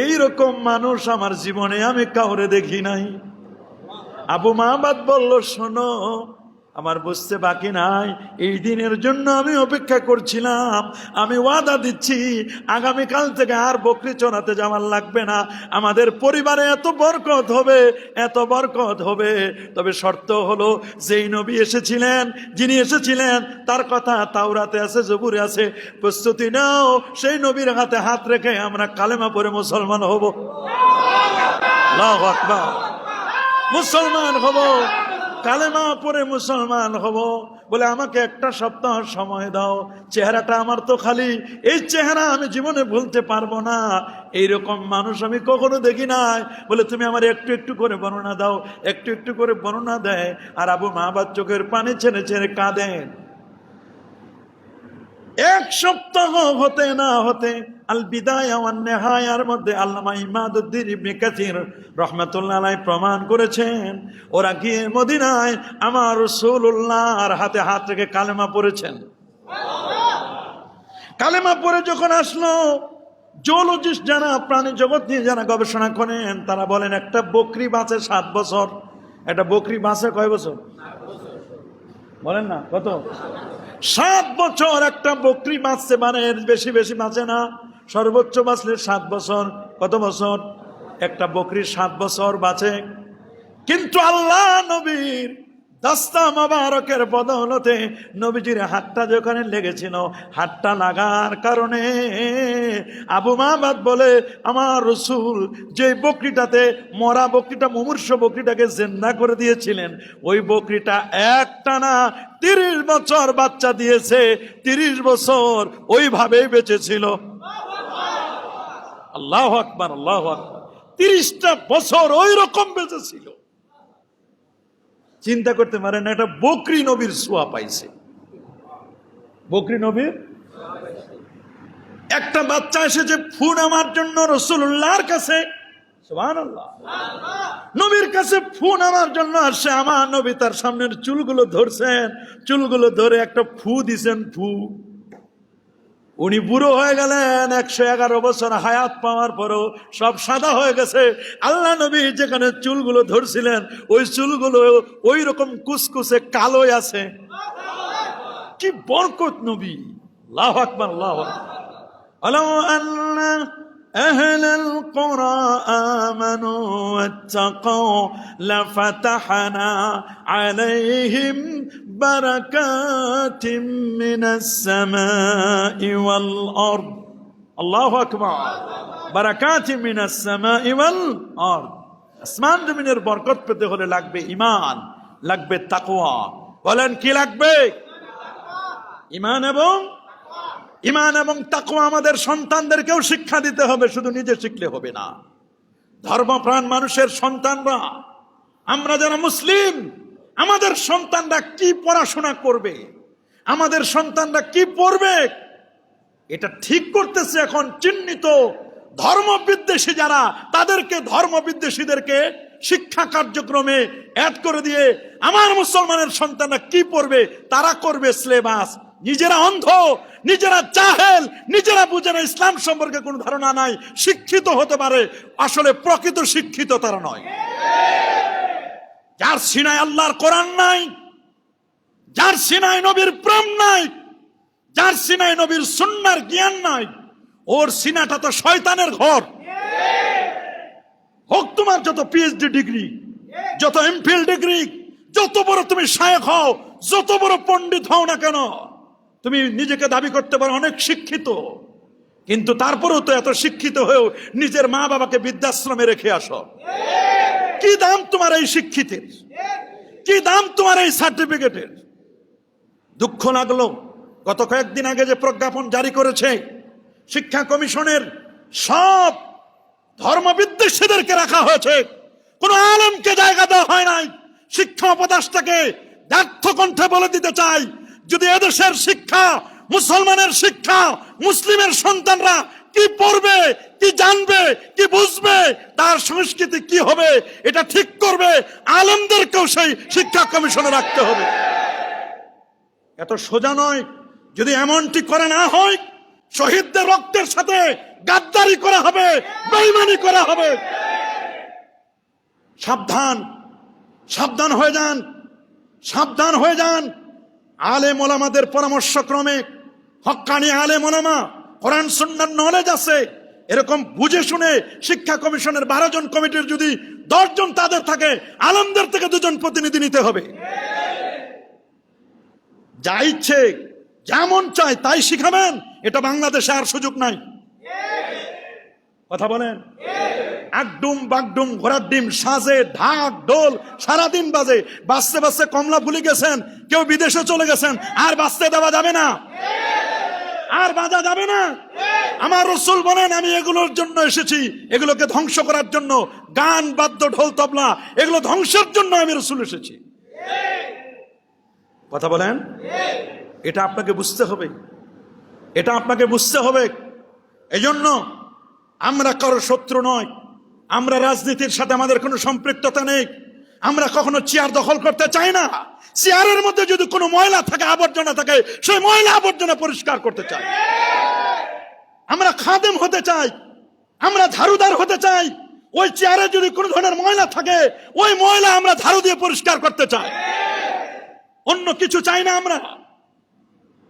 এইরকম মানুষ আমার জীবনে আমি কাউরে দেখি নাই। আবু মাহবাদ বলল, শোনো, আমার বুঝতে বাকি নাই, এই দিনের জন্য আমি অপেক্ষা করছিলাম। আমি ওয়াদা দিচ্ছি আগামীকাল থেকে আর বকরি চড়াতে যাওয়ার লাগবে না। আমাদের পরিবারে এত বরকত হবে, এত বরকত হবে। তবে শর্ত হলো, যেই নবী এসেছিলেন, যিনি এসেছিলেন তার কথা তাওরাতে আছে, জবুরে আছে, প্রস্তুতি নাও, সেই নবীর হাতে হাত রেখে আমরা কালেমা পড়ে মুসলমান হব। আল্লাহু আকবার। মুসলমান হব, কালেমা পড়ে মুসলমান হব। বলে আমাকে একটা সপ্তাহ সময় দাও, চেহারাটা আমার তো খালি, এই চেহারা আমি জীবনে ভুলতে পারবো না। এইরকম মানুষ আমি কখনো দেখি নাই। বলে তুমি আমার একটু একটু করে বর্ণনা দাও। একটু একটু করে বর্ণনা দেয়, আর আবু মাহবাদ চোখের পানি ছেড়ে ছেড়ে কাঁদেন। এক সপ্তাহ হতে না হতে আল বিদায়া ওয়ান নিহায়ার মধ্যে আল্লামা ইমাদউদ্দিন ইবনে কাসির রাহমাতুল্লাহ আলাইহি প্রমাণ করেছেন, ওরা গিয়ে মদিনায় আমার রাসূলুল্লাহর হাতে হাত রেখে কালেমা পড়েছেন। কালেমা পড়ে যখন আসলো, জুওলজিস্ট যারা, প্রাণী জগৎ নিয়ে যারা গবেষণা করেন, তারা বলেন একটা বকরি বাঁচে 7 বছর। একটা বকরি বাঁচে কয় বছর বলেন না? কত? 7 বছর একটা বকরি বাঁচতে পারে, এর বেশি বেশি বাঁচে না। সর্বোচ্চ বাঁচলে 7 বছর। কত বছর? একটা বকরি 7 বছর বাঁচে। কিন্তু আল্লাহ নবীর দস্তা মোবারকের বদৌলতে নবীজির হাতটা যেখানে লেগেছিল, হাতটা লাগার কারণে আবু মাহবাদ বলে, আমার রাসূল যে বকরিটাতে, মরা বকরিটা, মুমূর্ষ বকরিটাকে জিন্দা করে দিয়েছিলেন, ওই বকরিটা একটানা 30 বছর বাচ্চা দিয়েছে। 30 বছর ওইভাবেই বেঁচেছিল। আল্লাহু আকবার, আল্লাহু আকবার। 30টা বছর ওই রকম বেঁচেছিল। চিন্তা করতে পারেন, একটা বকরি নবীর ছোঁয়া পাইছে। বকরি নবীর একটা বাচ্চা এসেছে ফু নামার জন্য রাসূলুল্লাহর কাছে। সুবহানাল্লাহ। নবীর কাছে ফু নামার জন্য আসে। আমার নবী তার সামনের চুলগুলো ধরছেন, চুলগুলো ধরে একটা ফু দিছেন, ফু। উনি বুড়ো হয়ে গেলেন, 111 বছর হায়াত পাওয়ার পরও সব সাদা হয়ে গেছে। আল্লাহ নবী যেখানে চুলগুলো ধরছিলেন, ওই চুলগুলো ওই রকম কুচকুচে কালোই আছে। কি বরকত নবী! আল্লাহু আকবার, আল্লাহু আকবার। আলাউ আল্লাহ আহলাল কুরা আমানু ওয়াত্তাকু লাফাতাহনা আলাইহিম বারাকাতিম মিনাস সামাই ওয়াল আরদ। আল্লাহু আকবার। বারাকাতিম মিনাস সামাই ওয়াল আরদ। আসমান জমিনের বরকত পেতে হলে লাগবে ঈমান, লাগবে তাকওয়া। বলেন কি লাগবে? ঈমান এবং তাকওয়া। আমাদের সন্তানদেরকেও শিক্ষা দিতে হবে, শুধু নিজে শিখলে হবে না। ধর্মপ্রাণ মানুষের সন্তানরা, আমরা যারা মুসলিম, আমাদের সন্তানরা কি পড়াশোনা করবে, আমাদের সন্তানরা কি পড়বে, এটা ঠিক করতেছে এখন চিহ্নিত ধর্মবিদ্বেষী যারা, তাদেরকে, ধর্মবিদ্বেষীদেরকে শিক্ষা কার্যক্রমে অ্যাড করে দিয়ে আমার মুসলমানের সন্তানরা কি পড়বে, তারা করবে সিলেবাস। নিজেরা অন্ধ, নিজেরা জাহেল, নিজেরা বুঝে না, ইসলাম সম্পর্কে কোনো ধারণা নাই। শিক্ষিত হতে পারে, আসলে প্রকৃত শিক্ষিত তারা নয়। যার সিনায় আল্লাহর কোরআন নাই, যার সিনায় নবীর প্রেম নাই, যার সিনায় নবীর সুন্নাহর জ্ঞান নাই, ওর সিনাটা তো শয়তানের ঘর। হোক তোমার যত পিএইচডি ডিগ্রি, যত এমফিল ডিগ্রি, যত বড় তুমি শায়েখ হও, যত বড় পণ্ডিত হও না কেন, তুমি নিজেকে দাবি করতে পারো অনেক শিক্ষিত, কিন্তু তারপরেও তো এত শিক্ষিত হয়েও নিজের মা বাবাকে বৃদ্ধাশ্রমে রেখে আসো। কি দাম তোমার এই শিক্ষিতের? কি দাম তোমার এই সার্টিফিকেটের? দুঃখ লাগলো গত কয়েকদিন আগে যে প্রজ্ঞাপন জারি করেছে শিক্ষা কমিশনের, সব ধর্মবিদ্বেষীদেরকে রাখা হয়েছে, কোন আলেমকে জায়গা দেওয়া হয় নাই। শিক্ষা উপদেষ্টাকে ব্যর্থ কণ্ঠে বলে দিতে চাই, যদি এদেশের শিক্ষা, মুসলমানের শিক্ষা, মুসলিমের সন্তানরা কি পড়বে, কি জানবে, কি বুঝবে, তার সংস্কৃতি কি হবে, এটা ঠিক করবে আলেমদেরকেও সেই শিক্ষা কমিশনে রাখতে হবে। এত সোজা নয়। যদি এমনটি করে না হয়, শহীদদের রক্তের সাথে গাদ্দারি করা হবে, বেঈমানি করা হবে। সাবধান, সাবধান হয়ে যান, সাবধান হয়ে যান। আলেম ওলামাদের পরামর্শক্রমে, হক্কানি আলেম ওলামা, কোরআন সুন্নাহর নলেজ আছে, এরকম বুঝে শুনে শিক্ষা কমিশনের 12 জন কমিটির যদি 10 জন তাদের থাকে, আলেমদের থেকে 2 জন প্রতিনিধি নিতে হবে। যা ইচ্ছে যেমন চাই তাই শিখাবেন, এটা বাংলাদেশে আর সুযোগ নাই। কথা বলেন। একডুম বাগডুম ঘোড়ার ডিম সাজে, ঢাক ঢোল সারাদিন বাজে। বাঁচতে বাঁচতে কমলা ভুলে গেছেন, কেউ বিদেশে চলে গেছেন, আর বাঁচতে দেওয়া যাবে না, আর বাজা যাবে না। আমার রাসূল বলেন, আমি এগুলোর জন্য এসেছি, এগুলোকে ধ্বংস করার জন্য। গান, বাদ্য, ঢোল, তবলা এগুলো ধ্বংসের জন্য আমি রাসূল এসেছি। কথা বলেন। এটা আপনাকে বুঝতে হবে, এটা আপনাকে বুঝতে হবে। এজন্য আমরা কারো শত্রু নয়, আমরা রাজনীতির সাথে আমাদের কোনো সম্পৃক্ততা নেই। আমরা কখনো চেয়ার দখল করতে চাই না। চেয়ারের মধ্যে যদি কোনো ময়লা থাকে, আবর্জনা থাকে, সেই ময়লা আবর্জনা পরিষ্কার করতে চাই। আমরা খাদেম হতে চাই, আমরা ঝাড়ুদার হতে চাই। ওই চেয়ারে যদি কোনো ধরনের ময়লা থাকে, ওই ময়লা আমরা ঝাড়ু দিয়ে পরিষ্কার করতে চাই, অন্য কিছু চাই না আমরা।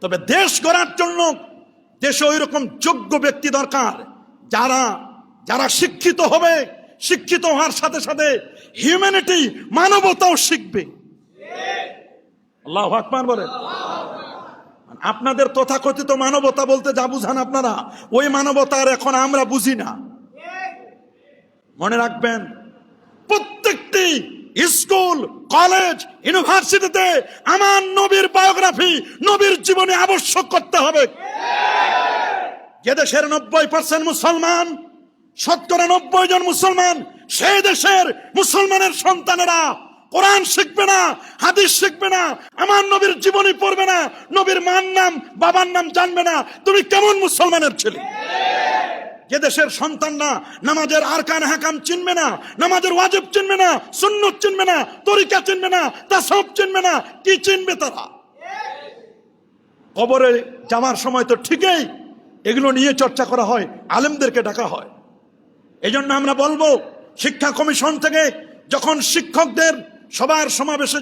তবে দেশ গড়ার জন্য দেশে ওই রকম যোগ্য ব্যক্তি দরকার, যারা যারা শিক্ষিত হবে, শিক্ষিত হওয়ার সাথে সাথে হিউম্যানিটি, মানবতাও শিখবে। আল্লাহু আকবার বলেন। আপনাদের তথাকথিত মানবতা বলতে যা বুঝান আপনারা, ওই মানবতার এখন আমরা বুঝি না। মনে রাখবেন, প্রত্যেকটি স্কুল, কলেজ, ইউনিভার্সিটিতে আমার নবীর বায়োগ্রাফি, নবীর জীবনে আবশ্যক করতে হবে। যে দেশের 90% মুসলমান, 90% জন মুসলমান, সেই দেশের মুসলমানের সন্তানেরা কোরআন শিখবে না, হাদিস শিখবে না, আমার নবীর জীবনী পড়বে না, নবীর মার নাম, বাবার নাম জানবে না, তুমি কেমন মুসলমানের ছেলে? যে দেশের সন্তানরা নামাজের আরকান হাকাম চিনবে না, নামাজের ওয়াজিব চিনবে না, সুন্নত চিনবে না, তরিকা চিনবে না, তাসাউফ চিনবে না, কি চিনবে তারা? কবরে যাওয়ার সময় তো ঠিকই এগুলো নিয়ে চর্চা করা হয়, আলেমদেরকে ডাকা হয়। এজন্য আমরা বলবো, শিক্ষা কমিশন থেকে যখন শিক্ষকদের সবার সমাবেশে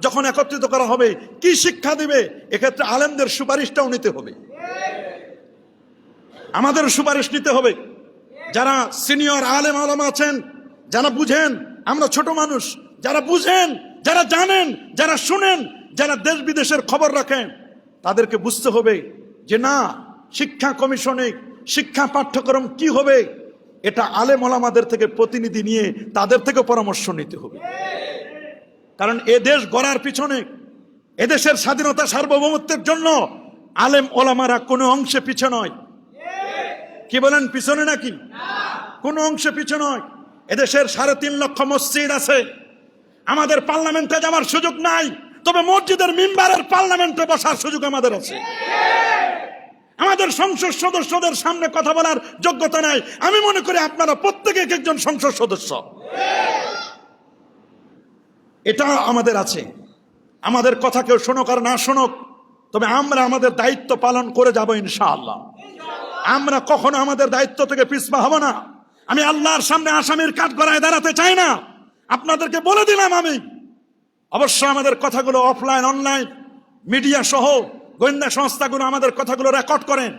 যখন একত্রিত করা হবে, কি শিক্ষা দিবে, এক্ষেত্রে আলেমদের সুপারিশটাও নিতে হবে, আমাদের সুপারিশ নিতে হবে। যারা সিনিয়র আলেম আলেম আছেন, যারা বুঝেন, আমরা ছোট মানুষ, যারা বুঝেন, যারা জানেন, যারা শুনেন, যারা দেশ বিদেশের খবর রাখেন, তাদেরকে বুঝতে হবে যে না, শিক্ষা কমিশনে শিক্ষা পাঠ্যক্রম কি হবে, এটা আলেম ওলামাদের থেকে প্রতিনিধি নিয়ে তাদের থেকে পরামর্শ নিতে হবে। কারণ এ দেশ গড়ার পিছনে, এদেশের স্বাধীনতা সার্বভৌমত্বের জন্য আলেম ওলামারা কোনো অংশে পিছে নয়। কি বলেন, পিছনে নাকি? কোনো অংশে পিছে নয়। এদেশের 3.5 লক্ষ মসজিদ আছে, আমাদের পার্লামেন্টে যাওয়ার সুযোগ নাই, তবে মসজিদের মিম্বারের পার্লামেন্টে বসার সুযোগ আমাদের আছে। আমাদের সংসদ সদস্যদের সামনে কথা বলার যোগ্যতা নাই। আমি মনে করি আপনারা প্রত্যেকে এক একজন সংসদ সদস্য, এটা আমাদের আছে। আমাদের কথা কেউ শোনক আর না শোনক, তবে আমরা আমাদের দায়িত্ব পালন করে যাব ইনশাআল্লাহ। আমরা কখনো আমাদের দায়িত্ব থেকে পিছপা হব না। আমি আল্লাহর সামনে আসামির কাঠগড়ায় দাঁড়াতে চাই না। আপনাদেরকে বলে দিলাম, আমি অবশ্য আমাদের কথাগুলো অফলাইন, অনলাইন, মিডিয়া সহ গোয়েন্দা সংস্থাগুলো আমাদের কথাগুলো রেকর্ড করেন।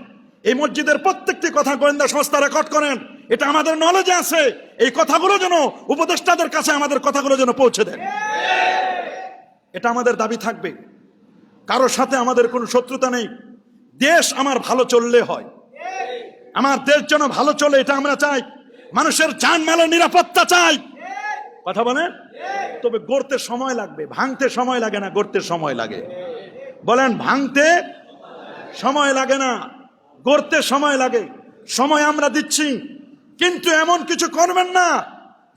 এই মসজিদের প্রত্যেকটি কথা গোয়েন্দা সংস্থা রেকর্ড করেন, এটা আমাদের নলেজে আছে। এই কথাগুলো যেন উপদেষ্টাদের কাছে আমাদের কথাগুলো যেন পৌঁছে দেন, এটা আমাদের দাবি থাকবে। কারোর সাথে আমাদের কোনো শত্রুতা নেই। দেশ আমার ভালো চললে হয়, আমার দেশ যেন ভালো চলে, এটা আমরা চাই। মানুষের জানমালের নিরাপত্তা চাই। কথা বলেন। তবে গড়তে সময় লাগবে, ভাঙতে সময় লাগে না, গড়তে সময় লাগে। বলেন, ভাঙতে সময় লাগে না, গড়তে সময় লাগে। সময় আমরা দিচ্ছি, কিন্তু এমন কিছু করবেন না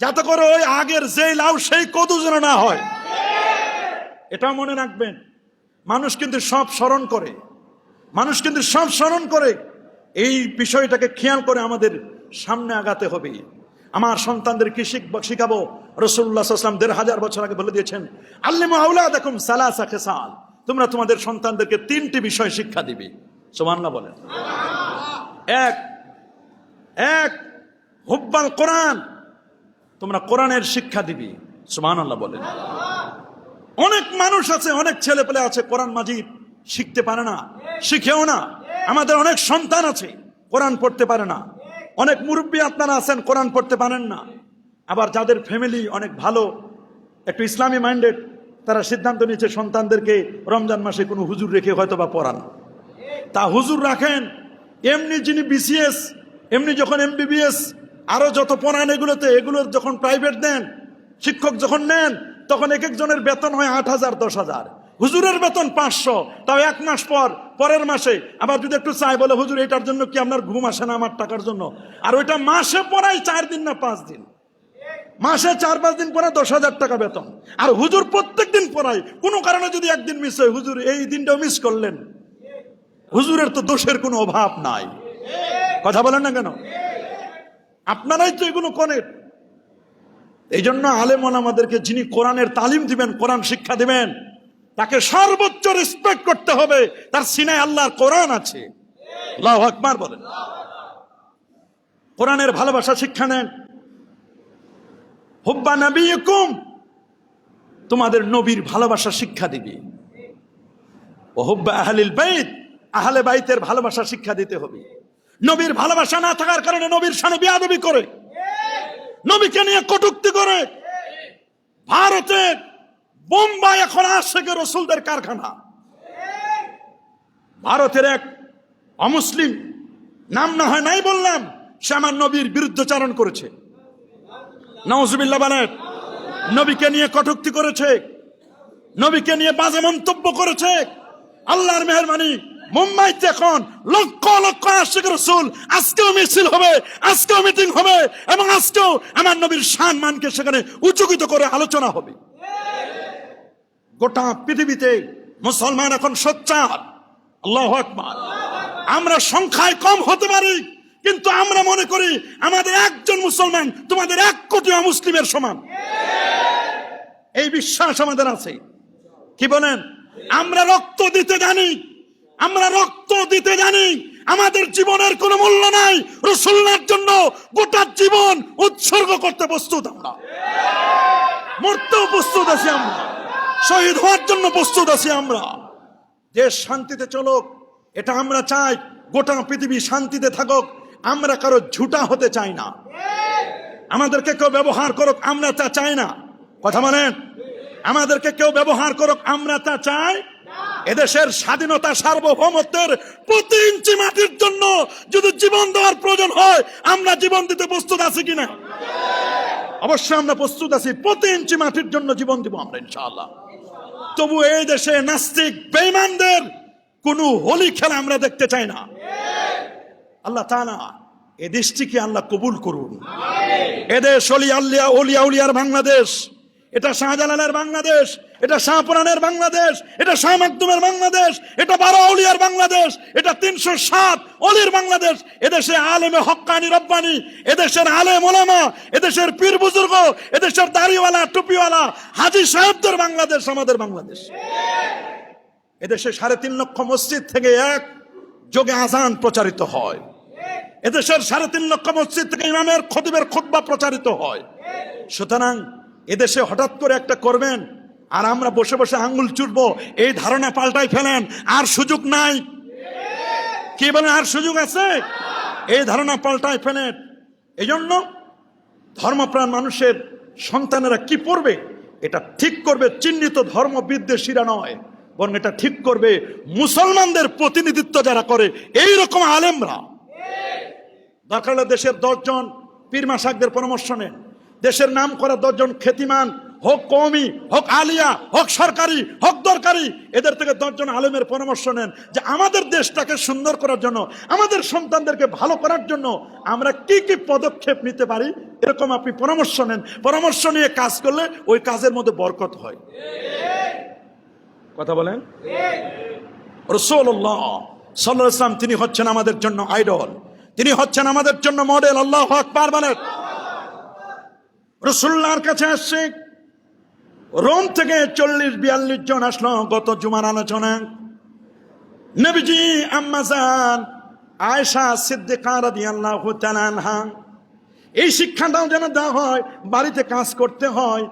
যাতে করে ওই আগের যেই লাউ সেই কদু যেন না হয়। এটা মনে রাখবেন। মানুষ কিন্তু সব স্মরণ করে, মানুষ কিন্তু সব স্মরণ করে। এই বিষয়টাকে খেয়াল করে আমাদের সামনে আগাতে হবে। আমার সন্তানদেরকে শিখাবো। রাসূলুল্লাহ সাল্লাল্লাহু আলাইহি ওয়াসাল্লাম ১৫০০ বছর আগে বলে দিয়েছেন, আল্লিমু আওলাদাকুম সালাসা খিসাল, তোমরা তোমাদের সন্তানদেরকে ৩টি বিষয় শিক্ষা দিবে। সুবহানাল্লাহ বলেন। এক হুব্বাল কোরআন, তোমরা কোরআনের শিক্ষা দিবি। সুবহানাল্লাহ বলেন। অনেক মানুষ আছে, অনেক ছেলে পেলে আছে কোরআন মাজিদ শিখতে পারে না, শিখেও না। আমাদের অনেক সন্তান আছে কোরআন পড়তে পারে না। অনেক মুরব্বী আপনারা আছেন কোরআন পড়তে পারেন না। আবার যাদের ফ্যামিলি অনেক ভালো, একটু ইসলামী মাইন্ডেড, তারা সিদ্ধান্ত নিয়েছে সন্তানদেরকে রমজান মাসে কোনো হুজুর রেখে হয়তো বা পড়ান। তা হুজুর রাখেন, এমনি যিনি বিসিএস, এমনি যখন এমবিবিএস, আরো যত পড়ান এগুলোতে, এগুলোর যখন প্রাইভেট দেন, শিক্ষক যখন নেন, তখন এক একজনের বেতন হয় ৮,০০০, ১০,০০০। হুজুরের বেতন ৫০০, তাও ১ মাস পর পরের মাসে আবার যদি একটু চাই, বলে হুজুর এটার জন্য কি আপনার ঘুম আসে না আমার টাকার জন্য? আর ওইটা মাসে পড়াই ৪ দিন না ৫ দিন, মাসে ৪-৫ দিন পরে ১০,০০০ টাকা বেতন। আর হুজুর প্রত্যেক দিন পড়ায়। কোনো কারণে যদি একদিন মিস হয়, হুজুর এই দিনটাও মিস করলেন, হুজুরের তো দোষের কোনো অভাব নাই। কথা বলেন না কেন? আপনারাই তো এগুলো করেন। এই জন্য আলেম ওলামাদেরকে, যিনি কোরআনের তালিম দিবেন, কোরআন শিক্ষা দিবেন, তাকে সর্বোচ্চ রেসপেক্ট করতে হবে। তার সিনায় আল্লাহর কোরআন আছে। আল্লাহু আকবার বলেন। কোরআনের ভালোবাসা শিক্ষা নেন। হুব্বা নবিয়কুম, তোমাদের নবীর ভালোবাসা শিক্ষা দিবে। ও হুব্বা আহলিল বাইত, আহলে বাইতের ভালোবাসা শিক্ষা দিতে হবে। নবীর ভালোবাসা না থাকার কারণে নবীর শানে বেয়াদবি করে, নবীকে নিয়ে কটূক্তি করে। ভারতের বোম্বাই এখন আশিকে রাসূলদের কারখানা। ভারতের এক অমুসলিম, নাম না হয় নাই বললাম, সে আমার নবীর বিরুদ্ধাচরণ করেছে। নাউজুবিল্লাহ বলেন। নবীকে নিয়ে কটূক্তি করেছে, নবীকে নিয়ে বাজে মন্তব্য করেছে। আল্লাহর মেহেরবানি, মুম্বাইতে এখন লক্ষ লক্ষ আশিক রাসূল, আজকেও মিছিল হবে, আজকেও মিটিং হবে, এবং আজকেও আমার নবীর সম্মানকে সেখানে উচ্চকিত করে আলোচনা হবে। গোটা পৃথিবীতে মুসলমান এখন সোচ্চার। আল্লাহু আকবার। আমরা সংখ্যায় কম হতে পারি, কিন্তু আমরা মনে করি আমাদের একজন মুসলমান তোমাদের ১ কোটি অমুসলিমের সমান। এই বিশ্বাস আমাদের আছে। কি বলেন? আমরা রক্ত দিতে জানি, আমরা রক্ত দিতে জানি। আমাদের জীবনের কোনো মূল্য নাই, রাসূলুল্লাহর জন্য গোটা জীবন উৎসর্গ করতে প্রস্তুত। আমরা মরতেও প্রস্তুত আছি, আমরা শহীদ হওয়ার জন্য প্রস্তুত আছি। আমরা দেশ শান্তিতে চলুক, এটা আমরা চাই। গোটা পৃথিবী শান্তিতে থাকুক, আমরা কারো ঝুটা হতে চাই না। আমাদেরকে কেউ ব্যবহার করুক, আমরা তা চাই না। কথা বলেন। আমাদেরকে কেউ ব্যবহার করুক, আমরা তা চাই। এদেশের স্বাধীনতা, সার্বভৌমত্বের প্রতি ইঞ্চি মাটির জন্য যদি জীবন দেওয়ার প্রয়োজন হয়, আমরা জীবন দিতে প্রস্তুত আছি কিনা? অবশ্যই আমরা প্রস্তুত আছি। প্রতি ইঞ্চি মাটির জন্য জীবন দিব আমরা ইনশাআল্লাহ। তবু এই দেশে নাস্তিক বেঈমানদের কোনো হোলি খেলা আমরা দেখতে চাই না। আল্লাহ তাআলা এই দেশটিকে আল্লাহ কবুল করুন। এদেশ ওলিয়া উলিয়ার বাংলাদেশ, এটা শাহজালালের বাংলাদেশ, এটা শাহপুরানের বাংলাদেশ, এটা শাহ মাকদুমের বাংলাদেশ, এটা ১২ আউলিয়ার বাংলাদেশ, এটা ৩০৭ অলির বাংলাদেশ। এদেশে আলেমে হক্কানি রব্বানি, এদেশের আলেম ওলামা, এদেশের পীর বুজুর্গ, এদেশের দাড়িওয়ালা টুপিওয়ালা হাজী সাহেবদের বাংলাদেশ আমাদের বাংলাদেশ। এদেশে ৩.৫ লক্ষ মসজিদ থেকে এক যোগে আযান প্রচারিত হয়। এদেশের ৩.৫ লক্ষ মসজিদ থেকে ইমামের খতিবের খুতবা প্রচারিত হয়। সুতরাং এদেশে হঠাৎ করে একটা করবেন আর আমরা বসে বসে আঙ্গুল চুটবো, এই ধারণা পাল্টাই ফেলেন। আর সুযোগ নাই। কি বলেন? আর সুযোগ আছে? এই ধারণা পাল্টাই ফেলেন। এই জন্য ধর্মপ্রাণ মানুষের সন্তানেরা কি পড়বে, এটা ঠিক করবে চিহ্নিত ধর্ম বিদ্বেষীরা নয়, বরং এটা ঠিক করবে মুসলমানদের প্রতিনিধিত্ব যারা করে এই রকম আলেমরা। দরকার হলে দেশের ১০ জন পীর মাশায়েখদের পরামর্শ নেন, দেশের নাম করা ১০ জন খ্যাতিমান হোক কওমি, হোক আলিয়া, হোক সরকারি, হোক দরকারি, এদের থেকে 10 জন আলেমের পরামর্শ নেন যে আমাদের দেশটাকে সুন্দর করার জন্য, আমাদের সন্তানদেরকে ভালো করার জন্য আমরা কি কি পদক্ষেপ নিতে পারি, এরকম আপনি পরামর্শ নেন। পরামর্শ নিয়ে কাজ করলে ওই কাজের মধ্যে বরকত হয়। কথা বলেন। রাসূলুল্লাহ সাল্লাল্লাহু আলাইহি ওয়াসাল্লাম তিনি হচ্ছেন আমাদের জন্য আইডল, তিনি হচ্ছেন আমাদের জন্য মডেল। আল্লাহু আকবার বলেন। রাসূলুল্লাহর কাছে আসছে রোম থেকে 40-42 জন আসলো গত জুমার আলোচনা। নবীজি আম্মা জান আয়েশা সিদ্দিকা রাদিয়াল্লাহু তাআলা আনহা, এই শিক্ষাটাও যেন দেওয়া হয়, বাড়িতে কাজ করতে হয়।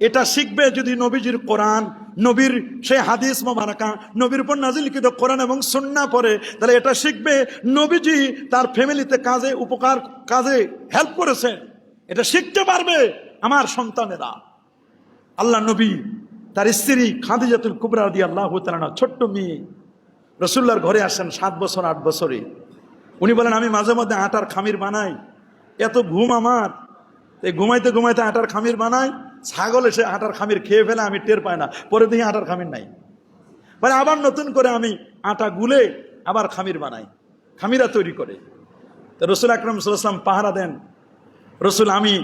এটা শিখবে যদি নবীজির কোরআন, নবীর সেই হাদিস মোবারকা, নবীর উপর নাজিলকৃত কোরআন এবং সুন্নাহ পড়ে, তাহলে এটা শিখবে নবীজি তার ফ্যামিলিতে কাজে উপকার, কাজে হেল্প করেছে। এটা শিখতে পারবে আমার সন্তানেরা। আল্লাহ নবী তার স্ত্রী খাদিজাতুল কুবরা রাদিয়াল্লাহু তাআলা, ছোট্ট মেয়ে, রাসূলুল্লাহর ঘরে আসেন 7 বছর 8 বছরে। উনি বলেন আমি মাঝে মধ্যে আটার খামির বানাই, এত ঘুম আমার, এই ঘুমাইতে ঘুমাইতে আটার খামির বানাই, ছাগল এসে আটার খামির খেয়ে ফেলে, আমি টের পাই না, পরে দেখি আটার খামির নাই। মানে আবার নতুন করে আমি আটা গুলে আবার খামির বানাই, খামিরা তৈরি করে। তো রাসূল আকরাম সাল্লাল্লাহু আলাইহি ওয়াসাল্লাম পাহারা দেন। রাসূল আমি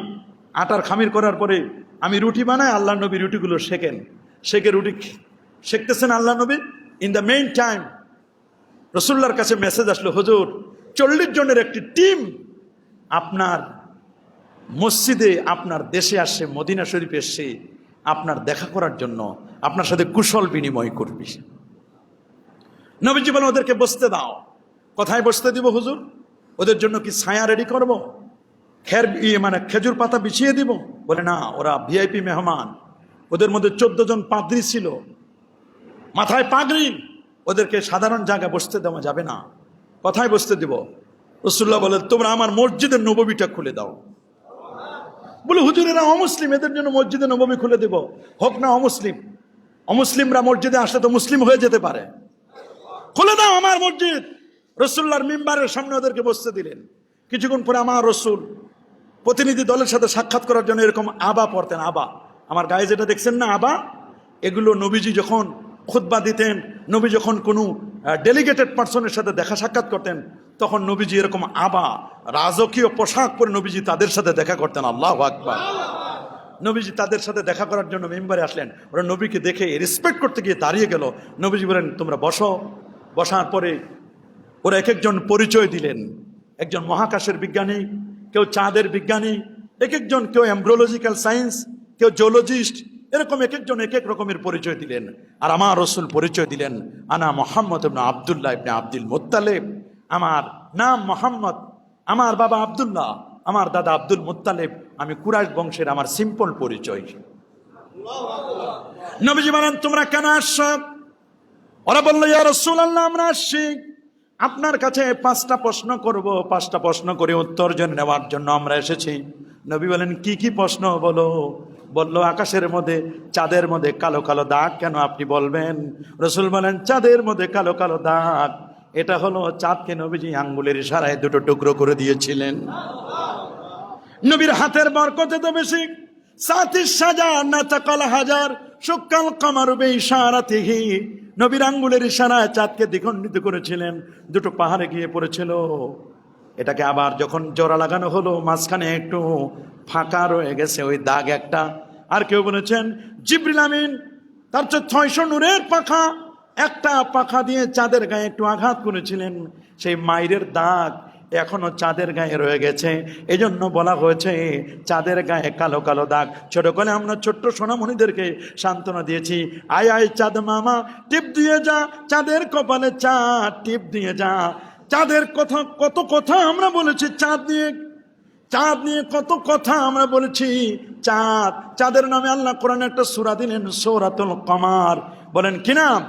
আটার খামির করার পরে আমি রুটি বানাই, আল্লাহ নবী রুটিগুলো শেখেন, শেখে রুটি শেখতেছেন আল্লাহ নবী। ইন দ্য মেইন টাইম রাসূলুল্লাহর কাছে মেসেজ আসলো, হুজুর 40 জনের একটি টিম আপনার মসজিদে, আপনার দেশে আসছে, মদিনা শরীফ এসছে আপনার দেখা করার জন্য, আপনার সাথে কুশল বিনিময় করবি। নবীজি বলেন ওদেরকে বসতে দাও। কোথায় বসতে দিব হুজুর? ওদের জন্য কি ছায়া রেডি করব, মানে খেজুর পাতা বিছিয়ে দিব? বলে না, ওরা ভিআইপি মেহমান। ওদের মধ্যে 14 জন পাদ্রী ছিল, মাথায় পাগড়ি, ওদেরকে সাধারণ জায়গায় বসতে দেওয়া যাবে না। কোথায় বসতে দিব? রাসূলুল্লাহ বলেন তোমরা আমার মসজিদের নববীটা খুলে দাও। বলে হুজুর এরা অমুসলিম, এদের জন্য মসজিদে নববী খুলে দেব? হোক না অমুসলিম, অমুসলিমরা মসজিদে আসলে তো মুসলিম হয়ে যেতে পারে, খুলে দাও আমার মসজিদ। রাসূলুল্লাহর মিম্বারের সামনে ওদেরকে বসতে দিলেন। কিছুক্ষণ পরে আমার রাসূল প্রতিনিধি দলের সাথে সাক্ষাৎ করার জন্য এরকম আবা পড়তেন। আবা, আমার গায়ে যেটা দেখছেন না আবা, এগুলো নবীজি যখন খুতবা দিতেন, নবী যখন কোনো ডেলিগেটেড পার্সনের সাথে দেখা সাক্ষাৎ করতেন, তখন নবীজি এরকম আবা রাজকীয় পোশাক পরে নবীজি তাদের সাথে দেখা করতেন। আল্লাহু আকবার। নবীজি তাদের সাথে দেখা করার জন্য মেম্বারে আসলেন। ওরা নবীকে দেখে রেসপেক্ট করতে গিয়ে দাঁড়িয়ে গেল। নবীজি বলেন তোমরা বসো। বসার পরে ওরা এক একজন পরিচয় দিলেন। একজন মহাকাশের বিজ্ঞানী, কেউ চাঁদের বিজ্ঞানী, এক একজন, কেউ এমব্রিওলজিক্যাল সায়েন্স, কেউ জিওলজিস্ট, এরকম এক একজন এক এক রকমের পরিচয় দিলেন। আর আমার রাসূল পরিচয় দিলেন, আনা মুহাম্মদ ইবনে আব্দুল্লাহ ইবনে আব্দুল মুত্তালিব। আমার নাম মোহাম্মদ, আমার বাবা আব্দুল্লাহ, আমার দাদা আব্দুল মুত্তালিব, আমি কুরাইশ বংশের, আমার সিম্পল পরিচয়। নবীজি বলেন তোমরা কেন আসছো? ওরা বলল ইয়া রাসূলুল্লাহ আমরা আসছি আপনার কাছে 5টা প্রশ্ন করব, 5টা প্রশ্ন করে উত্তর নেওয়ার জন্য আমরা এসেছি। নবী বলেন কি কি প্রশ্ন বলো? বলল আকাশের মধ্যে, চাঁদের মধ্যে কালো কালো দাগ কেন আপনি বলবেন? রাসূল বলেন চাঁদের মধ্যে কালো কালো দাগ, এটা হলো চাঁদকে নবীজি আঙ্গুলের ইশারায় 2টো টুকরো করে দিয়েছিলেন। নবীর হাতের বরকতে তো বেশি। সাতিশ সাজার না তাকাল হাজার সুকাল কামার বে ইশারাতিহি, নবীর আঙ্গুলের ইশারায় চাঁদকে দ্বিখণ্ডিত করেছিলেন, 2টো পাহাড়ে গিয়ে পড়েছিল। এটাকে আবার যখন জোড়া লাগানো হলো, মাঝখানে একটু ফাঁকা রয়ে গেছে, ওই দাগ একটা। আর কেউ বলেছেন জিবরিল আমিন তার 600 নূরের পাখা, একটা পাখা দিয়ে চাঁদের গায়ে একটু আঘাত করেছিলেন, সেই মাইরের দাগ এখনো চাঁদের গায়ে রয়ে গেছে। এজন্য বলা হয়েছে চাঁদের গায়ে কালো কালো দাগ। ছোট করে আমরা ছোট্ট সোনামণিদেরকে সান্ত্বনা দিয়েছি, আয় আয় চাঁদ মামা টিপ দিয়ে যা, চাঁদের কপালে চাঁদ টিপ দিয়ে যা। চাঁদের কথা, কত কথা আমরা বলেছি চাঁদ নিয়ে, চাঁদ নিয়ে কত কথা আমরা বলেছি। চাঁদ, চাঁদের নামে আল্লাহ কোরআনে একটা সূরা দিলেন, সূরাতুল কমার। বলেন কি নাম?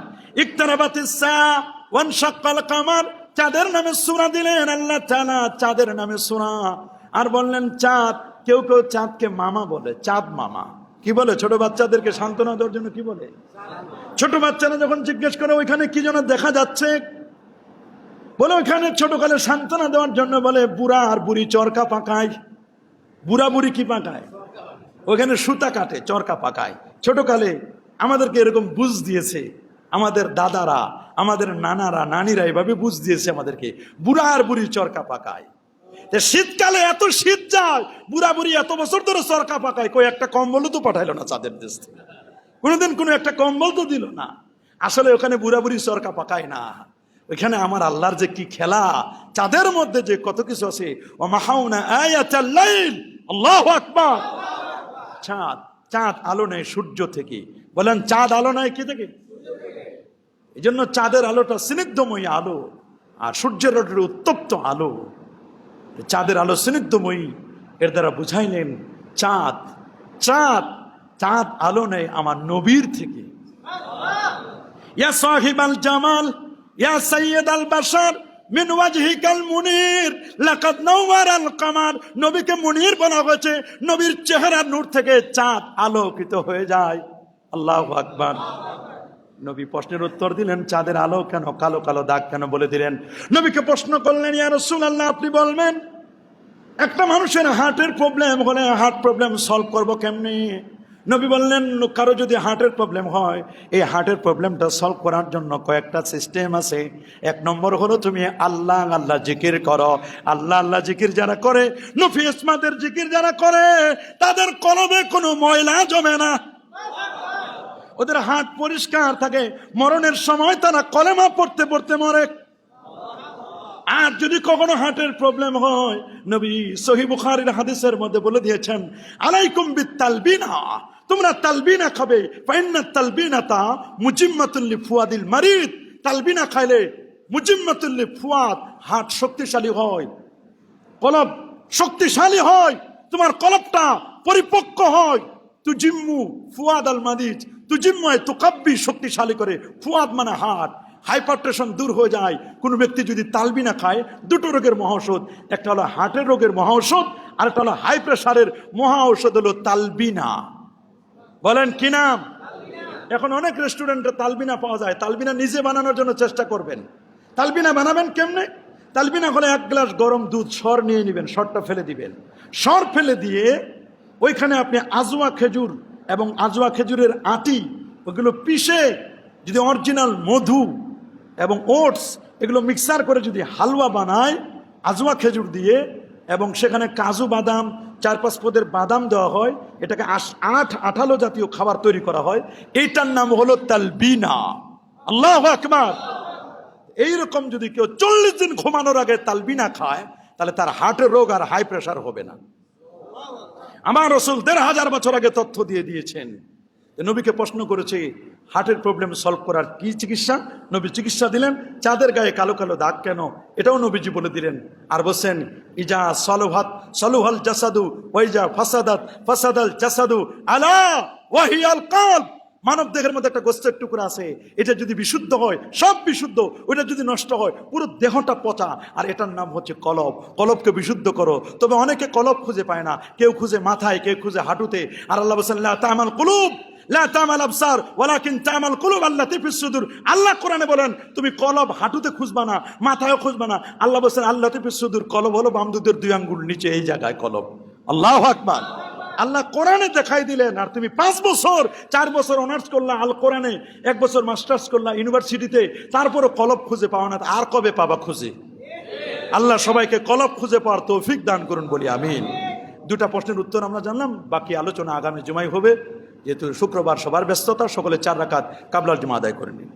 ইকতারাবাতিস সাআ ওয়ানশাক্কাল কামার। চাঁদের নামে সূরা দিলেন আল্লাহ তাআলা, চাঁদের নামে সূরা। আর বললেন চাঁদ, কেউ কেউ চাঁদকে মামা বলে, চাঁদ মামা। কি বলে? ছোট বাচ্চাদেরকে সান্ত্বনা দেওয়ার জন্য কি বলে? ছোট বাচ্চারা যখন জিজ্ঞেস করে ওইখানে কি যেন দেখা যাচ্ছে, বলে ওইখানে ছোটকালে সান্ত্বনা দেওয়ার জন্য বলে বুড়া আর বুড়ি চরকা পাকায়। বুড়া বুড়ি কি পাকায়? ওখানে সুতা কাটে, চরকা পাকায়। ছোটকালে আমাদেরকে এরকম বুঝ দিয়েছে আমাদের দাদারা, আমাদের নানারা, নানিরা, এভাবে বুঝ দিয়েছে আমাদেরকে, বুড়া আর বুড়ি চরকা পাকায়। শীতকালে এত শীত যায়, বুড়া বুড়ি এত বছর ধরে চরকা পাকায়, কই একটা কম্বলও তো পাঠাইলো না চাঁদের দেশ থেকে, কোনোদিন কোনো একটা কম্বল তো দিল না। আসলে ওখানে বুড়া বুড়ি চরকা পাকায় না, ওইখানে আমার আল্লাহর যে কি খেলা, চাঁদের মধ্যে যে কত কিছু আছে। ও মাহাউনা আয়াতাল লাইল, আল্লাহু আকবার। চাঁদ, চাঁদ আলো নেয় সূর্য থেকে। বলেন চাঁদ আলো নেয় কি থেকে? এই জন্য চাঁদের আলোটা স্নিগ্ধময়ী আলো, আর সূর্যের আলোটা উত্তপ্ত আলো। চাঁদের আলো স্নিগ্ধময়ী, এর দ্বারা বুঝাইলেন চাঁদ, চাঁদ, চাঁদ আলো নেয় আমার নবীর থেকে। ইয়া সাহিবাল জামাল, ইয়া সাইয়্যিদাল বাশার, মিন ওয়াজহিকাল মুনির লাকাদ নাওয়ারাল কামার। নবীকে মুনির বলা হয়েছে, নবীর চেহারার নূর থেকে চাঁদ আলোকিত হয়ে যায়। আল্লাহু আকবার। নবী প্রশ্নের উত্তর দিলেন, চাঁদের আলো কেন, কালো কালো দাগ কেন বলে দিলেন। নবীকে প্রশ্ন করলেন, ইয়া রাসূলুল্লাহ আপনি বলবেন, একটা মানুষের হার্টের প্রবলেম হলে হার্ট প্রবলেম সলভ করব কেমনি? নবী বললেন, কারো যদি হার্টের প্রবলেম হয়, এই হার্টের প্রবলেমটা সলভ করার জন্য কয়েকটা সিস্টেম আছে। এক নম্বর হলো তুমি আল্লাহ আল্লাহ জিকির করো। আল্লাহ আল্লাহ জিকির যারা করে, নফি ইসমাতের জিকির যারা করে, তাদের কলবে কোনো ময়লা জমে না, ওদের হার্ট পরিষ্কার থাকে। মরণের সময় তারা কলেমা পড়তে পড়তে মরে। আর যদি কখনো হার্টের প্রবলেম হয়, নবী সহিহ বুখারীর হাদিসের মধ্যে বলে দিয়েছেন, আলাইকুম বিত্তালবিনা, তোমরা তালবিনা খাবে। ফাইন্নাত তালবিনাতা মুজিম্মাতুল লিফুয়াদিল মারিদ। তালবিনা খাইলে মুজিম্মাতুল লিফুয়াদ, হার্ট শক্তিশালী হয়, কলব শক্তিশালী হয়, তোমার কলবটা পরিপক্ক হয়। তুজিম্মু ফুয়াদ আল মারিদ, তুজিম্মু তুকাব্বি, শক্তিশালী করে। ফুয়াদ মানে হার্ট, হাইপারটেনশন দূর হয়ে যায়। কোনো ব্যক্তি যদি তালবিনা খায়, দুটো রোগের মহাঔষধ, একটা হলো হার্টের রোগের মহাঔষধ, আর একটা হলো হাই প্রেশারের মহাঔষধ হলো তালবিনা। বলেন কি নাম? এখন অনেক রেস্টুরেন্টে তালবিনা পাওয়া যায়। তালবিনা নিজে বানানোর জন্য চেষ্টা করবেন। তালবিনা বানাবেন কেমনে? তালবিনা হলে এক গ্লাস গরম দুধ, সর নিয়ে নেবেন, সরটা ফেলে দিবেন। সর ফেলে দিয়ে ওইখানে আপনি আজওয়া খেজুর এবং আজওয়া খেজুরের আটি, ওগুলো পিষে, যদি অরিজিনাল মধু এবং ওটস এগুলো মিক্সার করে যদি হালুয়া বানায় আজওয়া খেজুর দিয়ে, এবং সেখানে কাজু বাদাম, 4-5 পদের বাদাম দেওয়া হয়, এটাকে আঠালো জাতীয় খাবার তৈরি করা হয়, এইটার নাম হলো তালবিনা। আল্লাহু আকবার। এইরকম যদি কেউ 40 দিন ঘুমানোর আগে তালবিনা খায়, তাহলে তার হার্টের রোগ আর হাই প্রেশার হবে না। আমার রাসূল 1500 বছর আগে তথ্য দিয়ে দিয়েছেন। নবীকে প্রশ্ন করেছে, হার্টের প্রবলেম সলভ করার কি চিকিৎসা? নবী চিকিৎসা দিলেন, চাঁদের গায়ে কালো কালো দাগ কেন, এটাও নবীজি বলে দিলেন। আর বলছেন, ইজা সলুহাত সলুহাল জাসাদু ওয়াইজা ফাসাদাত ফাসাদাল জাসাদু আলা ওয়াহিয়াল কলব। মানব দেহের মধ্যে একটা গোস্তের টুকরা আছে, এটা যদি বিশুদ্ধ হয় সব বিশুদ্ধ, ওটা যদি নষ্ট হয় পুরো দেহটা পচা। আর এটার নাম হচ্ছে কলব। কলবকে বিশুদ্ধ করো। তবে অনেকে কলব খুঁজে পায় না, কেউ খুঁজে মাথায়, কেউ খুঁজে হাঁটুতে। আর আল্লাহ বলেন, লা তামাল কুলুব লা তামাল আবসার ওয়ালাকিন তামাল কুলুব আল্লাতী ফিস সুদূর। আল্লাহ কোরআনে বলেন, তুমি কলব হাঁটুতে খুঁজবা না, মাথায়ও খুঁজবা না। আল্লাহ বলেন আল্লাতী ফিস সুদূর, কলব হলো বাম দুধের 2 আঙ্গুল নিচে, এই জায়গায় কলব। আল্লাহু আকবার। আল্লাহ কোরআনে দেখাই দিলেন। আর তুমি 5 বছর 4 বছর অনার্স করলা আল কোরআনে, 1 বছর মাস্টার্স করলা ইউনিভার্সিটিতে, তারপরও কলব খুঁজে পাও না, আর কবে পাবা খুঁজে? আল্লাহ সবাইকে কলব খুঁজে পাওয়ার তৌফিক দান করুন, বলি আমিন। 2টা প্রশ্নের উত্তর আমরা জানলাম, বাকি আলোচনা আগামী জুমায় হবে। যেহেতু শুক্রবার সবার ব্যস্ততা, সকলে 4 রাকাত কাবলার জুমা আদায় করে নিন।